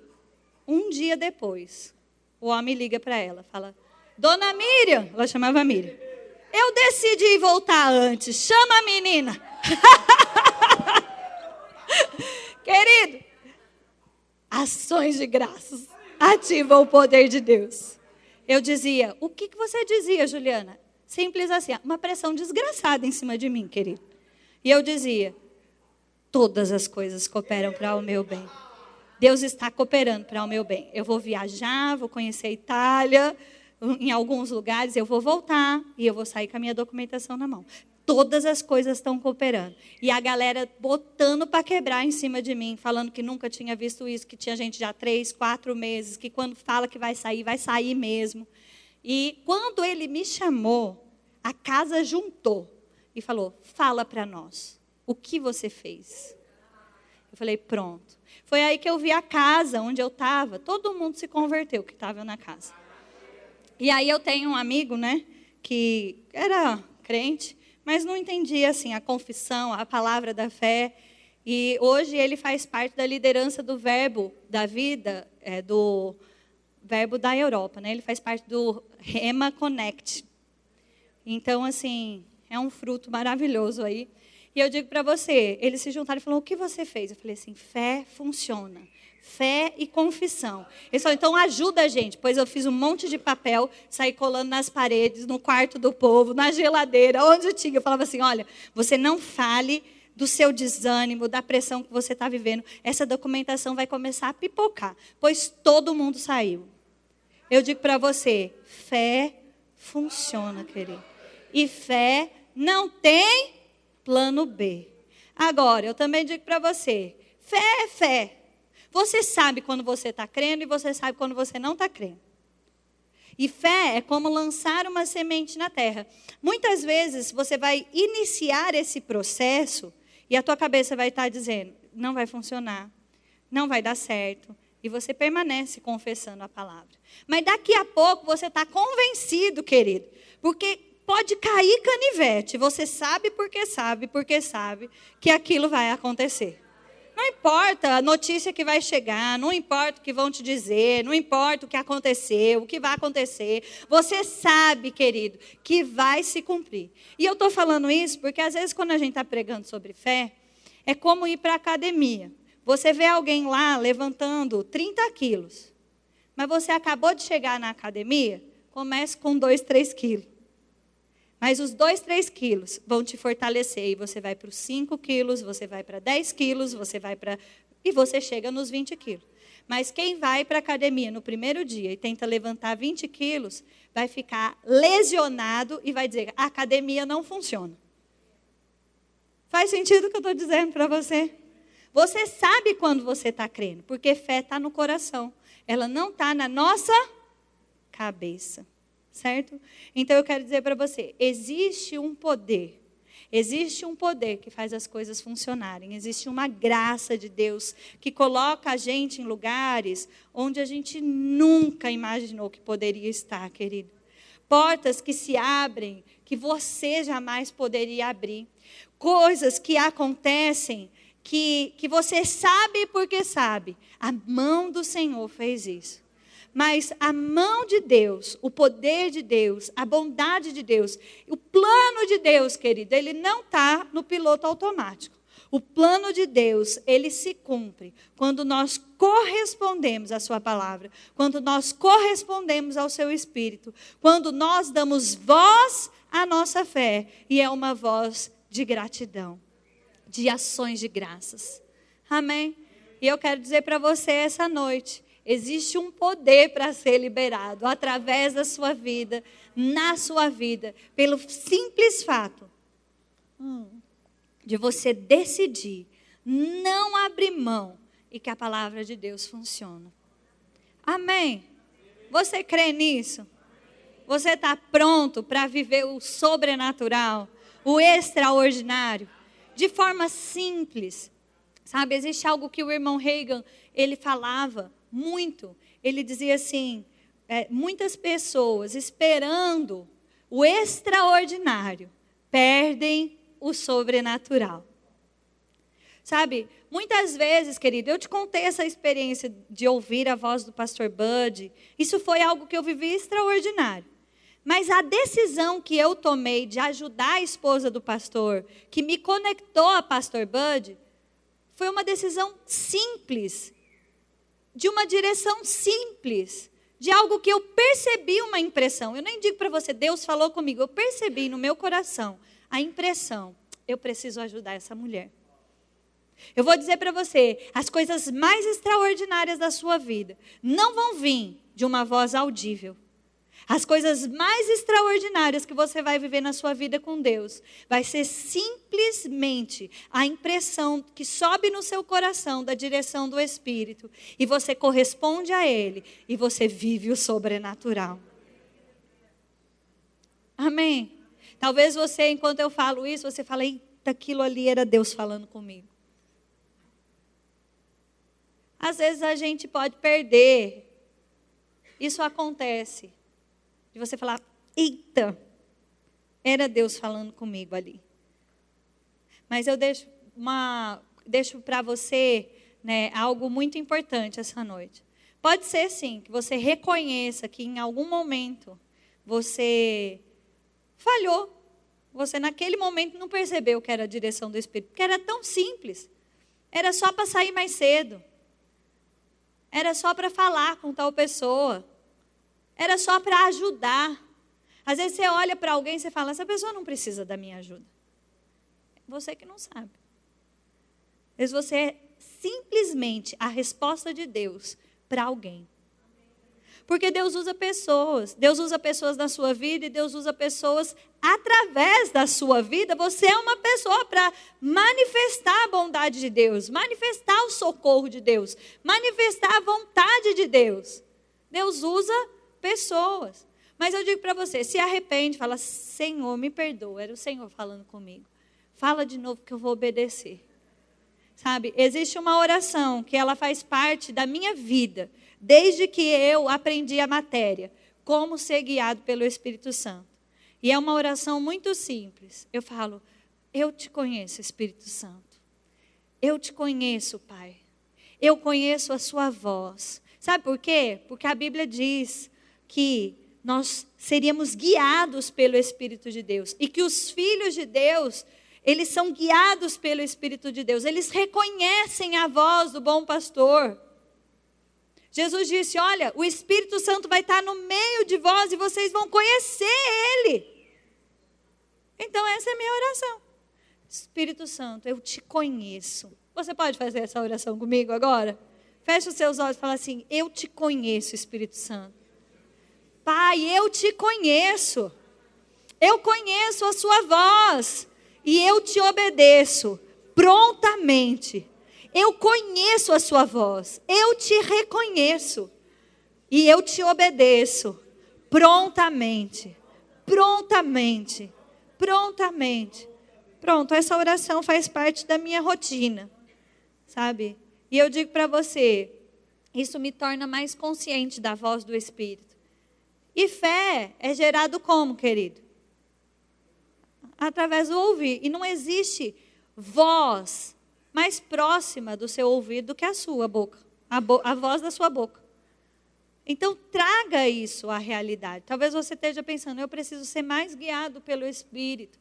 um dia depois, o homem liga para ela, fala, Dona Miriam, ela chamava Miriam, eu decidi voltar antes, chama a menina. Querido, ações de graças ativam o poder de Deus. Eu dizia, o que você dizia, Juliana? Simples assim, uma pressão desgraçada em cima de mim, querido. E eu dizia, todas as coisas cooperam para o meu bem. Deus está cooperando para o meu bem. Eu vou viajar, vou conhecer a Itália, em alguns lugares eu vou voltar e eu vou sair com a minha documentação na mão. Todas as coisas estão cooperando. E a galera botando para quebrar em cima de mim, falando que nunca tinha visto isso, que tinha gente já 3, 4 meses, que quando fala que vai sair mesmo. E quando ele me chamou, a casa juntou e falou, fala para nós, o que você fez? Eu falei, pronto. Foi aí que eu vi a casa onde eu estava, todo mundo se converteu que estava na casa. E aí eu tenho um amigo, né, que era crente, mas não entendia assim, a confissão, a palavra da fé. E hoje ele faz parte da liderança do Verbo da Vida, do Verbo da Europa. Né? Ele faz parte do Rema Connect. Então, assim, é um fruto maravilhoso aí. E eu digo para você, eles se juntaram e falaram, o que você fez? Eu falei assim, fé funciona. Fé e confissão. Eles falaram, então ajuda a gente. Pois eu fiz um monte de papel, saí colando nas paredes, no quarto do povo, na geladeira, onde eu tinha. Eu falava assim, olha, você não fale do seu desânimo, da pressão que você está vivendo. Essa documentação vai começar a pipocar, pois todo mundo saiu. Eu digo para você, fé funciona, querido. E fé não tem plano B. Agora, eu também digo para você, fé é fé. Você sabe quando você está crendo e você sabe quando você não está crendo. E fé é como lançar uma semente na terra. Muitas vezes você vai iniciar esse processo e a tua cabeça vai estar dizendo, não vai funcionar, não vai dar certo. E você permanece confessando a palavra. Mas daqui a pouco você está convencido, querido, porque pode cair canivete. Você sabe porque sabe que aquilo vai acontecer. Não importa a notícia que vai chegar, não importa o que vão te dizer, não importa o que aconteceu, o que vai acontecer. Você sabe, querido, que vai se cumprir. E eu estou falando isso porque às vezes quando a gente está pregando sobre fé, é como ir para a academia. Você vê alguém lá levantando 30 quilos, mas você acabou de chegar na academia, comece com 2, 3 quilos. Mas os 2, 3 quilos vão te fortalecer. E você vai para os 5 quilos, você vai para 10 quilos, e você chega nos 20 quilos. Mas quem vai para a academia no primeiro dia e tenta levantar 20 quilos, vai ficar lesionado e vai dizer, a academia não funciona. Faz sentido o que eu estou dizendo para você? Você sabe quando você está crendo, porque fé está no coração. Ela não está na nossa cabeça. Certo? Então eu quero dizer para você, existe um poder que faz as coisas funcionarem, existe uma graça de Deus que coloca a gente em lugares onde a gente nunca imaginou que poderia estar, querido. Portas que se abrem, que você jamais poderia abrir. Coisas que acontecem, que você sabe porque sabe. A mão do Senhor fez isso. Mas a mão de Deus, o poder de Deus, a bondade de Deus, o plano de Deus, querido, ele não está no piloto automático. O plano de Deus, ele se cumpre quando nós correspondemos à sua palavra, quando nós correspondemos ao seu Espírito, quando nós damos voz à nossa fé, e é uma voz de gratidão, de ações de graças. Amém? E eu quero dizer para você essa noite, existe um poder para ser liberado através da sua vida, na sua vida, pelo simples fato de você decidir não abrir mão e que a palavra de Deus funciona. Amém? Você crê nisso? Você está pronto para viver o sobrenatural, o extraordinário, de forma simples? Sabe, existe algo que o irmão Reagan, ele falava muito. Ele dizia assim, muitas pessoas esperando o extraordinário perdem o sobrenatural. Sabe, muitas vezes, querido, eu te contei essa experiência de ouvir a voz do pastor Bud. Isso foi algo que eu vivi extraordinário. Mas a decisão que eu tomei de ajudar a esposa do pastor, que me conectou a pastor Bud, foi uma decisão simples, de uma direção simples, de algo que eu percebi uma impressão. Eu nem digo para você, Deus falou comigo, eu percebi no meu coração a impressão, eu preciso ajudar essa mulher. Eu vou dizer para você, as coisas mais extraordinárias da sua vida não vão vir de uma voz audível. As coisas mais extraordinárias que você vai viver na sua vida com Deus, vai ser simplesmente a impressão que sobe no seu coração da direção do Espírito. E você corresponde a Ele e você vive o sobrenatural. Amém? Talvez você, enquanto eu falo isso, você fala, eita, aquilo ali era Deus falando comigo. Às vezes a gente pode perder. Isso acontece. De você falar, eita, era Deus falando comigo ali. Mas eu deixo para você, né, algo muito importante essa noite. Pode ser sim, que você reconheça que em algum momento você falhou. Você naquele momento não percebeu que era a direção do Espírito. Porque era tão simples. Era só para sair mais cedo. Era só para falar com tal pessoa. Era só para ajudar. Às vezes você olha para alguém e você fala, essa pessoa não precisa da minha ajuda. É você que não sabe. Às vezes você é simplesmente a resposta de Deus para alguém. Porque Deus usa pessoas. Deus usa pessoas na sua vida e Deus usa pessoas através da sua vida. Você é uma pessoa para manifestar a bondade de Deus, manifestar o socorro de Deus, manifestar a vontade de Deus. Deus usa pessoas. Mas eu digo para você, se arrepende, fala, Senhor, me perdoa. Era o Senhor falando comigo. Fala de novo que eu vou obedecer. Sabe, existe uma oração que ela faz parte da minha vida, desde que eu aprendi a matéria, como ser guiado pelo Espírito Santo. E é uma oração muito simples. Eu falo, eu te conheço, Espírito Santo. Eu te conheço, Pai. Eu conheço a sua voz. Sabe por quê? Porque a Bíblia diz que nós seríamos guiados pelo Espírito de Deus. E que os filhos de Deus, eles são guiados pelo Espírito de Deus. Eles reconhecem a voz do bom pastor. Jesus disse, olha, o Espírito Santo vai estar no meio de vós e vocês vão conhecer Ele. Então essa é a minha oração. Espírito Santo, eu te conheço. Você pode fazer essa oração comigo agora? Feche os seus olhos e fala assim, eu te conheço, Espírito Santo. Pai, eu te conheço. Eu conheço a sua voz. E eu te obedeço prontamente. Eu conheço a sua voz, eu te reconheço e eu te obedeço prontamente, prontamente, prontamente. Pronto, essa oração faz parte da minha rotina, sabe? E eu digo para você, isso me torna mais consciente da voz do Espírito. E fé é gerado como, querido? Através do ouvir. E não existe voz mais próxima do seu ouvido do que a sua boca, a voz da sua boca. Então, traga isso à realidade. Talvez você esteja pensando, eu preciso ser mais guiado pelo Espírito.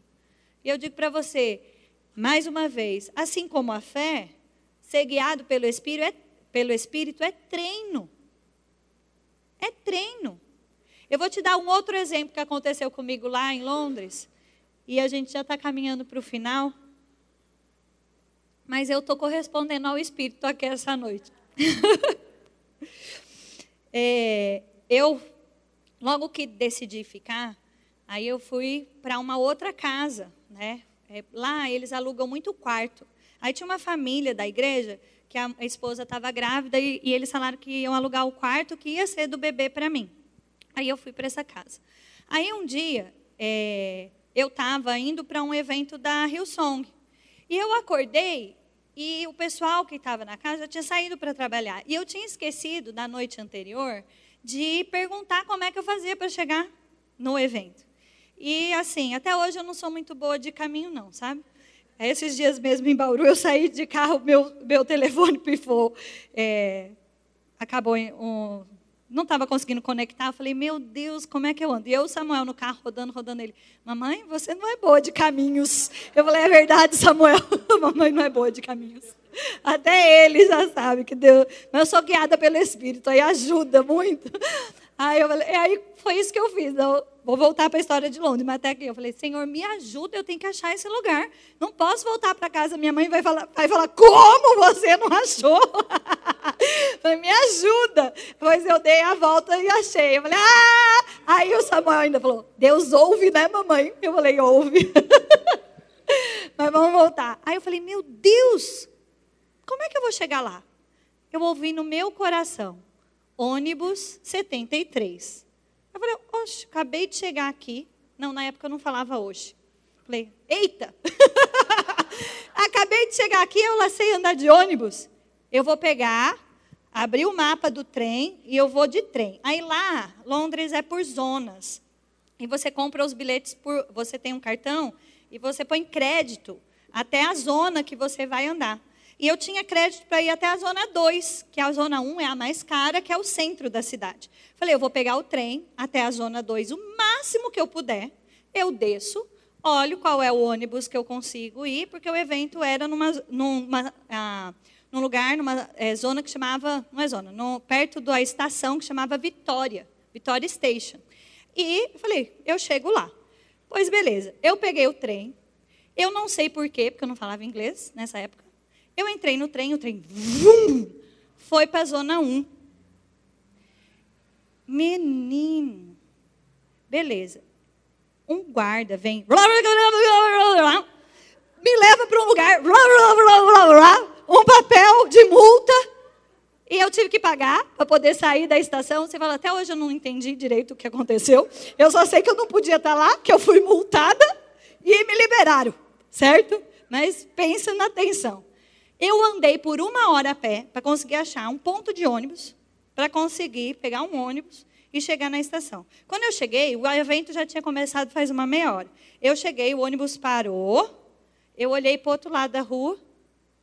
E eu digo para você, mais uma vez, assim como a fé, ser guiado pelo Espírito é treino. É treino. Eu vou te dar um outro exemplo que aconteceu comigo lá em Londres. E a gente já está caminhando para o final. Mas eu estou correspondendo ao Espírito aqui essa noite. eu, logo que decidi ficar, aí eu fui para uma outra casa, né? Lá eles alugam muito quarto. Aí tinha uma família da igreja que a esposa estava grávida e eles falaram que iam alugar o quarto que ia ser do bebê para mim. Aí eu fui para essa casa. Aí um dia eu estava indo para um evento da Hillsong. E eu acordei e o pessoal que estava na casa já tinha saído para trabalhar. E eu tinha esquecido, da noite anterior, de perguntar como é que eu fazia para chegar no evento. E assim, até hoje eu não sou muito boa de caminho não, sabe? Esses dias mesmo em Bauru, eu saí de carro, meu telefone pifou. Acabou, não estava conseguindo conectar. Eu falei, meu Deus, como é que eu ando? E eu, o Samuel, no carro, rodando ele. Mamãe, você não é boa de caminhos. Eu falei, é verdade, Samuel. Mamãe não é boa de caminhos. Até ele já sabe que Deus... Mas eu sou guiada pelo Espírito, aí ajuda muito. Aí foi isso que eu fiz. Eu vou voltar para a história de Londres, mas até aqui eu falei, Senhor, me ajuda, eu tenho que achar esse lugar. Não posso voltar para casa, minha mãe vai falar, como você não achou? Eu falei, me ajuda. Pois eu dei a volta e achei. Eu falei, Aí o Samuel ainda falou, Deus ouve, né, mamãe? Eu falei, ouve. Mas vamos voltar. Aí eu falei, meu Deus, como é que eu vou chegar lá? Eu ouvi no meu coração, ônibus 73. Eu falei, oxe, acabei de chegar aqui. Não, na época eu não falava oxe. Falei, eita! Acabei de chegar aqui, eu lá sei andar de ônibus. Eu vou pegar, abrir o mapa do trem e eu vou de trem. Aí lá, Londres é por zonas. E você compra os bilhetes, você tem um cartão e você põe crédito até a zona que você vai andar. E eu tinha crédito para ir até a zona 2, que a zona 1 é a mais cara, que é o centro da cidade. Falei, eu vou pegar o trem até a zona 2, o máximo que eu puder. Eu desço, olho qual é o ônibus que eu consigo ir, porque o evento era num lugar, numa zona que chamava, não é zona, perto da estação que chamava Vitória Station. E eu falei, eu chego lá. Pois beleza, eu peguei o trem, eu não sei porquê, porque eu não falava inglês nessa época. Eu entrei no trem, o trem foi para a zona 1. Menino, beleza. Um guarda vem, me leva para um lugar, um papel de multa, e eu tive que pagar para poder sair da estação. Você fala, até hoje eu não entendi direito o que aconteceu. Eu só sei que eu não podia estar lá, que eu fui multada e me liberaram, certo? Mas pensa na tensão. Eu andei por 1 hora a pé para conseguir achar um ponto de ônibus, para conseguir pegar um ônibus e chegar na estação. Quando eu cheguei, o evento já tinha começado faz uma meia hora. Eu cheguei, o ônibus parou, eu olhei para o outro lado da rua,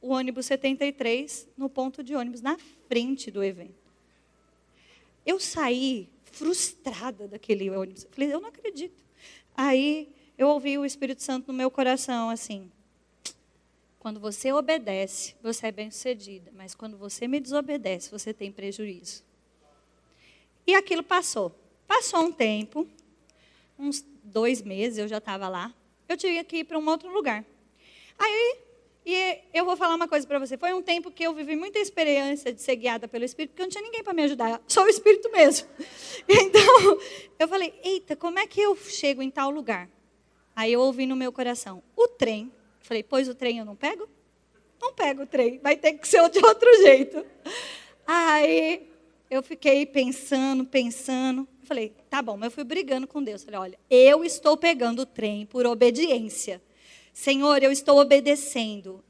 o ônibus 73 no ponto de ônibus, na frente do evento. Eu saí frustrada daquele ônibus. Falei, eu não acredito. Aí eu ouvi o Espírito Santo no meu coração, assim, quando você obedece, você é bem-sucedida. Mas quando você me desobedece, você tem prejuízo. E aquilo passou. Passou um tempo, uns 2 meses, eu já estava lá. Eu tinha que ir para um outro lugar. Aí, eu vou falar uma coisa para você. Foi um tempo que eu vivi muita experiência de ser guiada pelo Espírito, porque eu não tinha ninguém para me ajudar. Só o Espírito mesmo. Então, eu falei, eita, como é que eu chego em tal lugar? Aí eu ouvi no meu coração, o trem. Falei, pois o trem eu não pego? Não pego o trem, vai ter que ser de outro jeito. Aí eu fiquei pensando. Falei, tá bom, mas eu fui brigando com Deus. Falei, olha, eu estou pegando o trem por obediência. Senhor, eu estou obedecendo,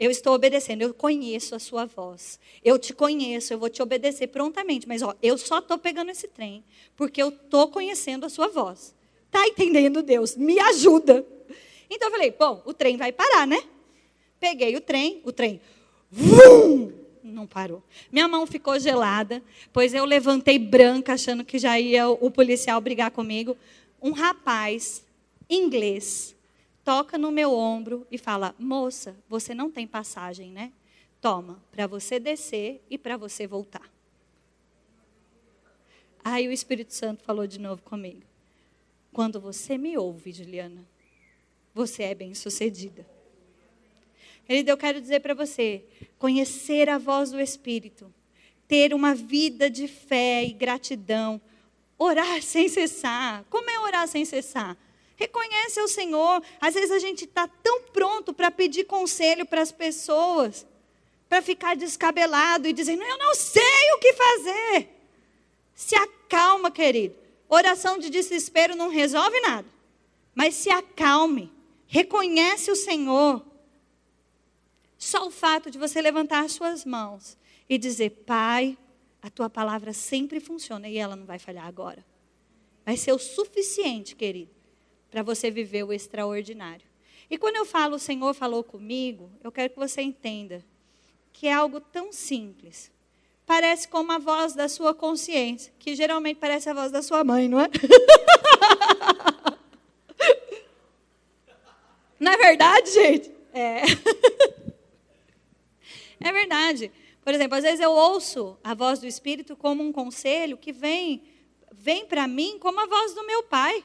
eu conheço a sua voz. Eu te conheço, eu vou te obedecer prontamente. Mas eu só estou pegando esse trem porque eu estou conhecendo a sua voz. Tá entendendo, Deus? Me ajuda. Então eu falei, bom, o trem vai parar, né? Peguei o trem, não parou. Minha mão ficou gelada, pois eu levantei branca, achando que já ia o policial brigar comigo. Um rapaz, inglês, toca no meu ombro e fala, moça, você não tem passagem, né? Toma, para você descer e para você voltar. Aí o Espírito Santo falou de novo comigo. Quando você me ouve, Juliana, você é bem-sucedida. Eu quero dizer para você, conhecer a voz do Espírito, ter uma vida de fé e gratidão. Orar sem cessar. Como é orar sem cessar? Reconhece ao Senhor. Às vezes a gente está tão pronto para pedir conselho para as pessoas, para ficar descabelado e dizendo, eu não sei o que fazer. Se acalma, querido. Oração de desespero não resolve nada. Mas se acalme. Reconhece o Senhor. Só o fato de você levantar as suas mãos e dizer, Pai, a tua palavra sempre funciona e ela não vai falhar agora. Vai ser o suficiente, querido, para você viver o extraordinário. E quando eu falo, o Senhor falou comigo, eu quero que você entenda que é algo tão simples. Parece como a voz da sua consciência, que geralmente parece a voz da sua mãe, não é? Não é verdade, gente? É. É verdade. Por exemplo, às vezes eu ouço a voz do Espírito como um conselho que vem para mim como a voz do meu pai.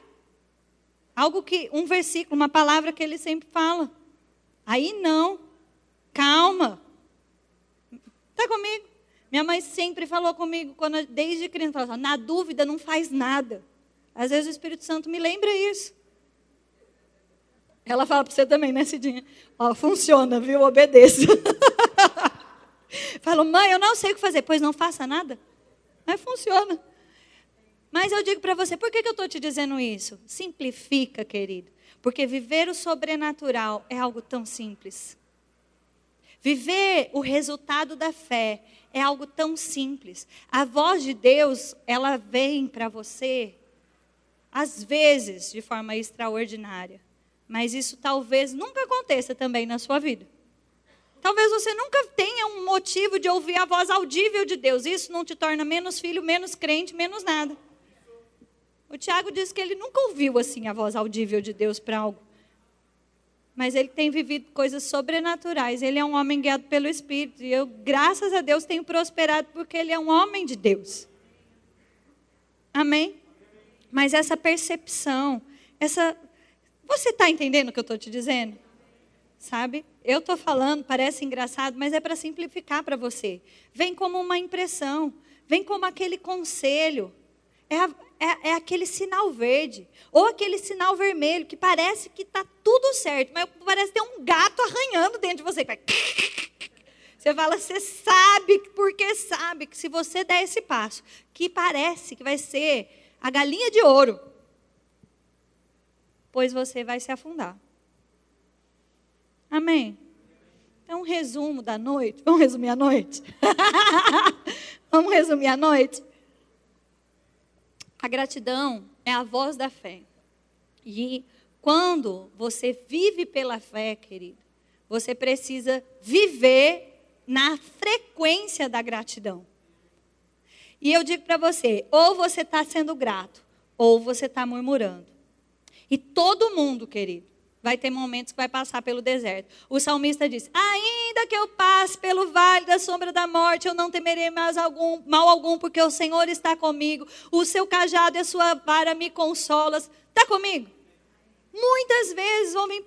Algo que, um versículo, uma palavra que ele sempre fala. Aí não, calma. Está comigo? Minha mãe sempre falou comigo, desde criança, falava, na dúvida não faz nada. Às vezes o Espírito Santo me lembra isso. Ela fala para você também, né, Cidinha? Ó, funciona, viu? Obedeça. Falo, mãe, eu não sei o que fazer. Pois não faça nada. Mas funciona. Mas eu digo para você, por que eu estou te dizendo isso? Simplifica, querido. Porque viver o sobrenatural é algo tão simples. Viver o resultado da fé é algo tão simples. A voz de Deus, ela vem para você, às vezes, de forma extraordinária. Mas isso talvez nunca aconteça também na sua vida. Talvez você nunca tenha um motivo de ouvir a voz audível de Deus. Isso não te torna menos filho, menos crente, menos nada. O Tiago disse que ele nunca ouviu assim a voz audível de Deus para algo. Mas ele tem vivido coisas sobrenaturais. Ele é um homem guiado pelo Espírito. E eu, graças a Deus, tenho prosperado porque ele é um homem de Deus. Amém? Mas essa percepção, você está entendendo o que eu estou te dizendo? Sabe? Eu estou falando, parece engraçado, mas é para simplificar para você. Vem como uma impressão, vem como aquele conselho. É aquele sinal verde, ou aquele sinal vermelho, que parece que está tudo certo, mas parece ter um gato arranhando dentro de você. Você fala, você sabe, porque sabe que se você der esse passo, que parece que vai ser a galinha de ouro, pois você vai se afundar. Amém? Então, um resumo da noite. Vamos resumir a noite? Vamos resumir a noite? A gratidão é a voz da fé. E quando você vive pela fé, querido, você precisa viver na frequência da gratidão. E eu digo para você, ou você está sendo grato, ou você está murmurando. E todo mundo, querido, vai ter momentos que vai passar pelo deserto. O salmista diz, ainda que eu passe pelo vale da sombra da morte, eu não temerei mal algum, porque o Senhor está comigo. O seu cajado e a sua vara me consolam. Está comigo? Muitas vezes vão vir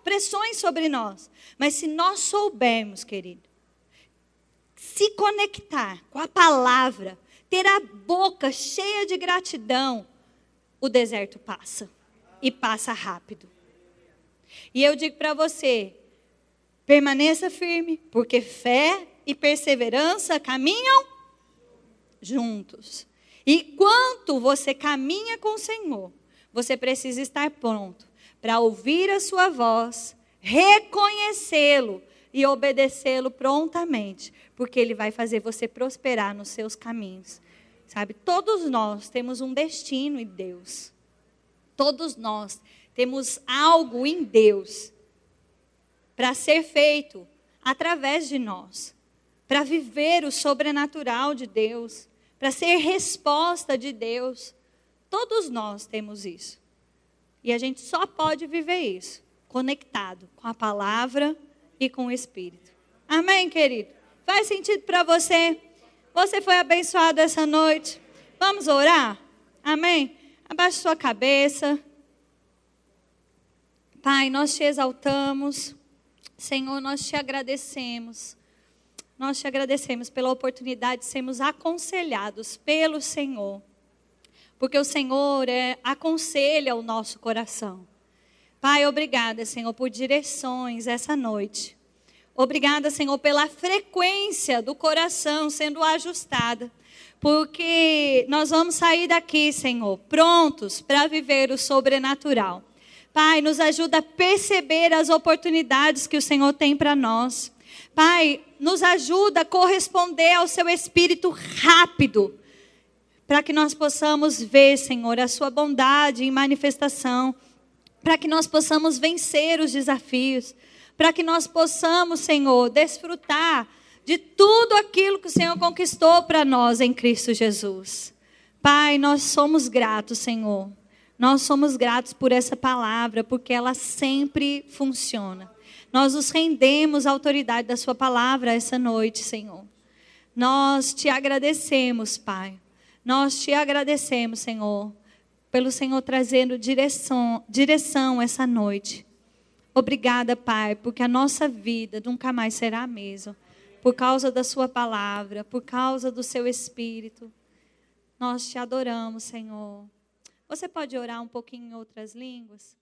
pressões sobre nós. Mas se nós soubermos, querido, se conectar com a palavra, ter a boca cheia de gratidão, o deserto passa. E passa rápido. E eu digo para você, permaneça firme, porque fé e perseverança caminham juntos. E enquanto você caminha com o Senhor, você precisa estar pronto para ouvir a sua voz, reconhecê-lo e obedecê-lo prontamente, porque Ele vai fazer você prosperar nos seus caminhos. Sabe, todos nós temos um destino em Deus. Todos nós temos algo em Deus para ser feito através de nós, para viver o sobrenatural de Deus, para ser resposta de Deus. Todos nós temos isso. E a gente só pode viver isso conectado com a palavra e com o Espírito. Amém, querido? Faz sentido para você? Você foi abençoado essa noite? Vamos orar? Amém? Abaixe sua cabeça. Pai, nós te exaltamos. Senhor, nós te agradecemos. nós te agradecemos pela oportunidade de sermos aconselhados pelo Senhor. Porque o Senhor aconselha o nosso coração. Pai, obrigada, Senhor, por direções essa noite. Obrigada, Senhor, pela frequência do coração sendo ajustada. Porque nós vamos sair daqui, Senhor, prontos para viver o sobrenatural. Pai, nos ajuda a perceber as oportunidades que o Senhor tem para nós. Pai, nos ajuda a corresponder ao seu Espírito rápido. Para que nós possamos ver, Senhor, a sua bondade em manifestação. Para que nós possamos vencer os desafios. Para que nós possamos, Senhor, desfrutar de tudo aquilo que o Senhor conquistou para nós em Cristo Jesus. Pai, nós somos gratos, Senhor. Nós somos gratos por essa palavra, porque ela sempre funciona. Nós nos rendemos à autoridade da sua palavra essa noite, Senhor. Nós te agradecemos, Pai. Nós te agradecemos, Senhor, pelo Senhor trazendo direção essa noite. Obrigada, Pai, porque a nossa vida nunca mais será a mesma. Por causa da sua palavra, por causa do seu Espírito. Nós te adoramos, Senhor. Você pode orar um pouquinho em outras línguas?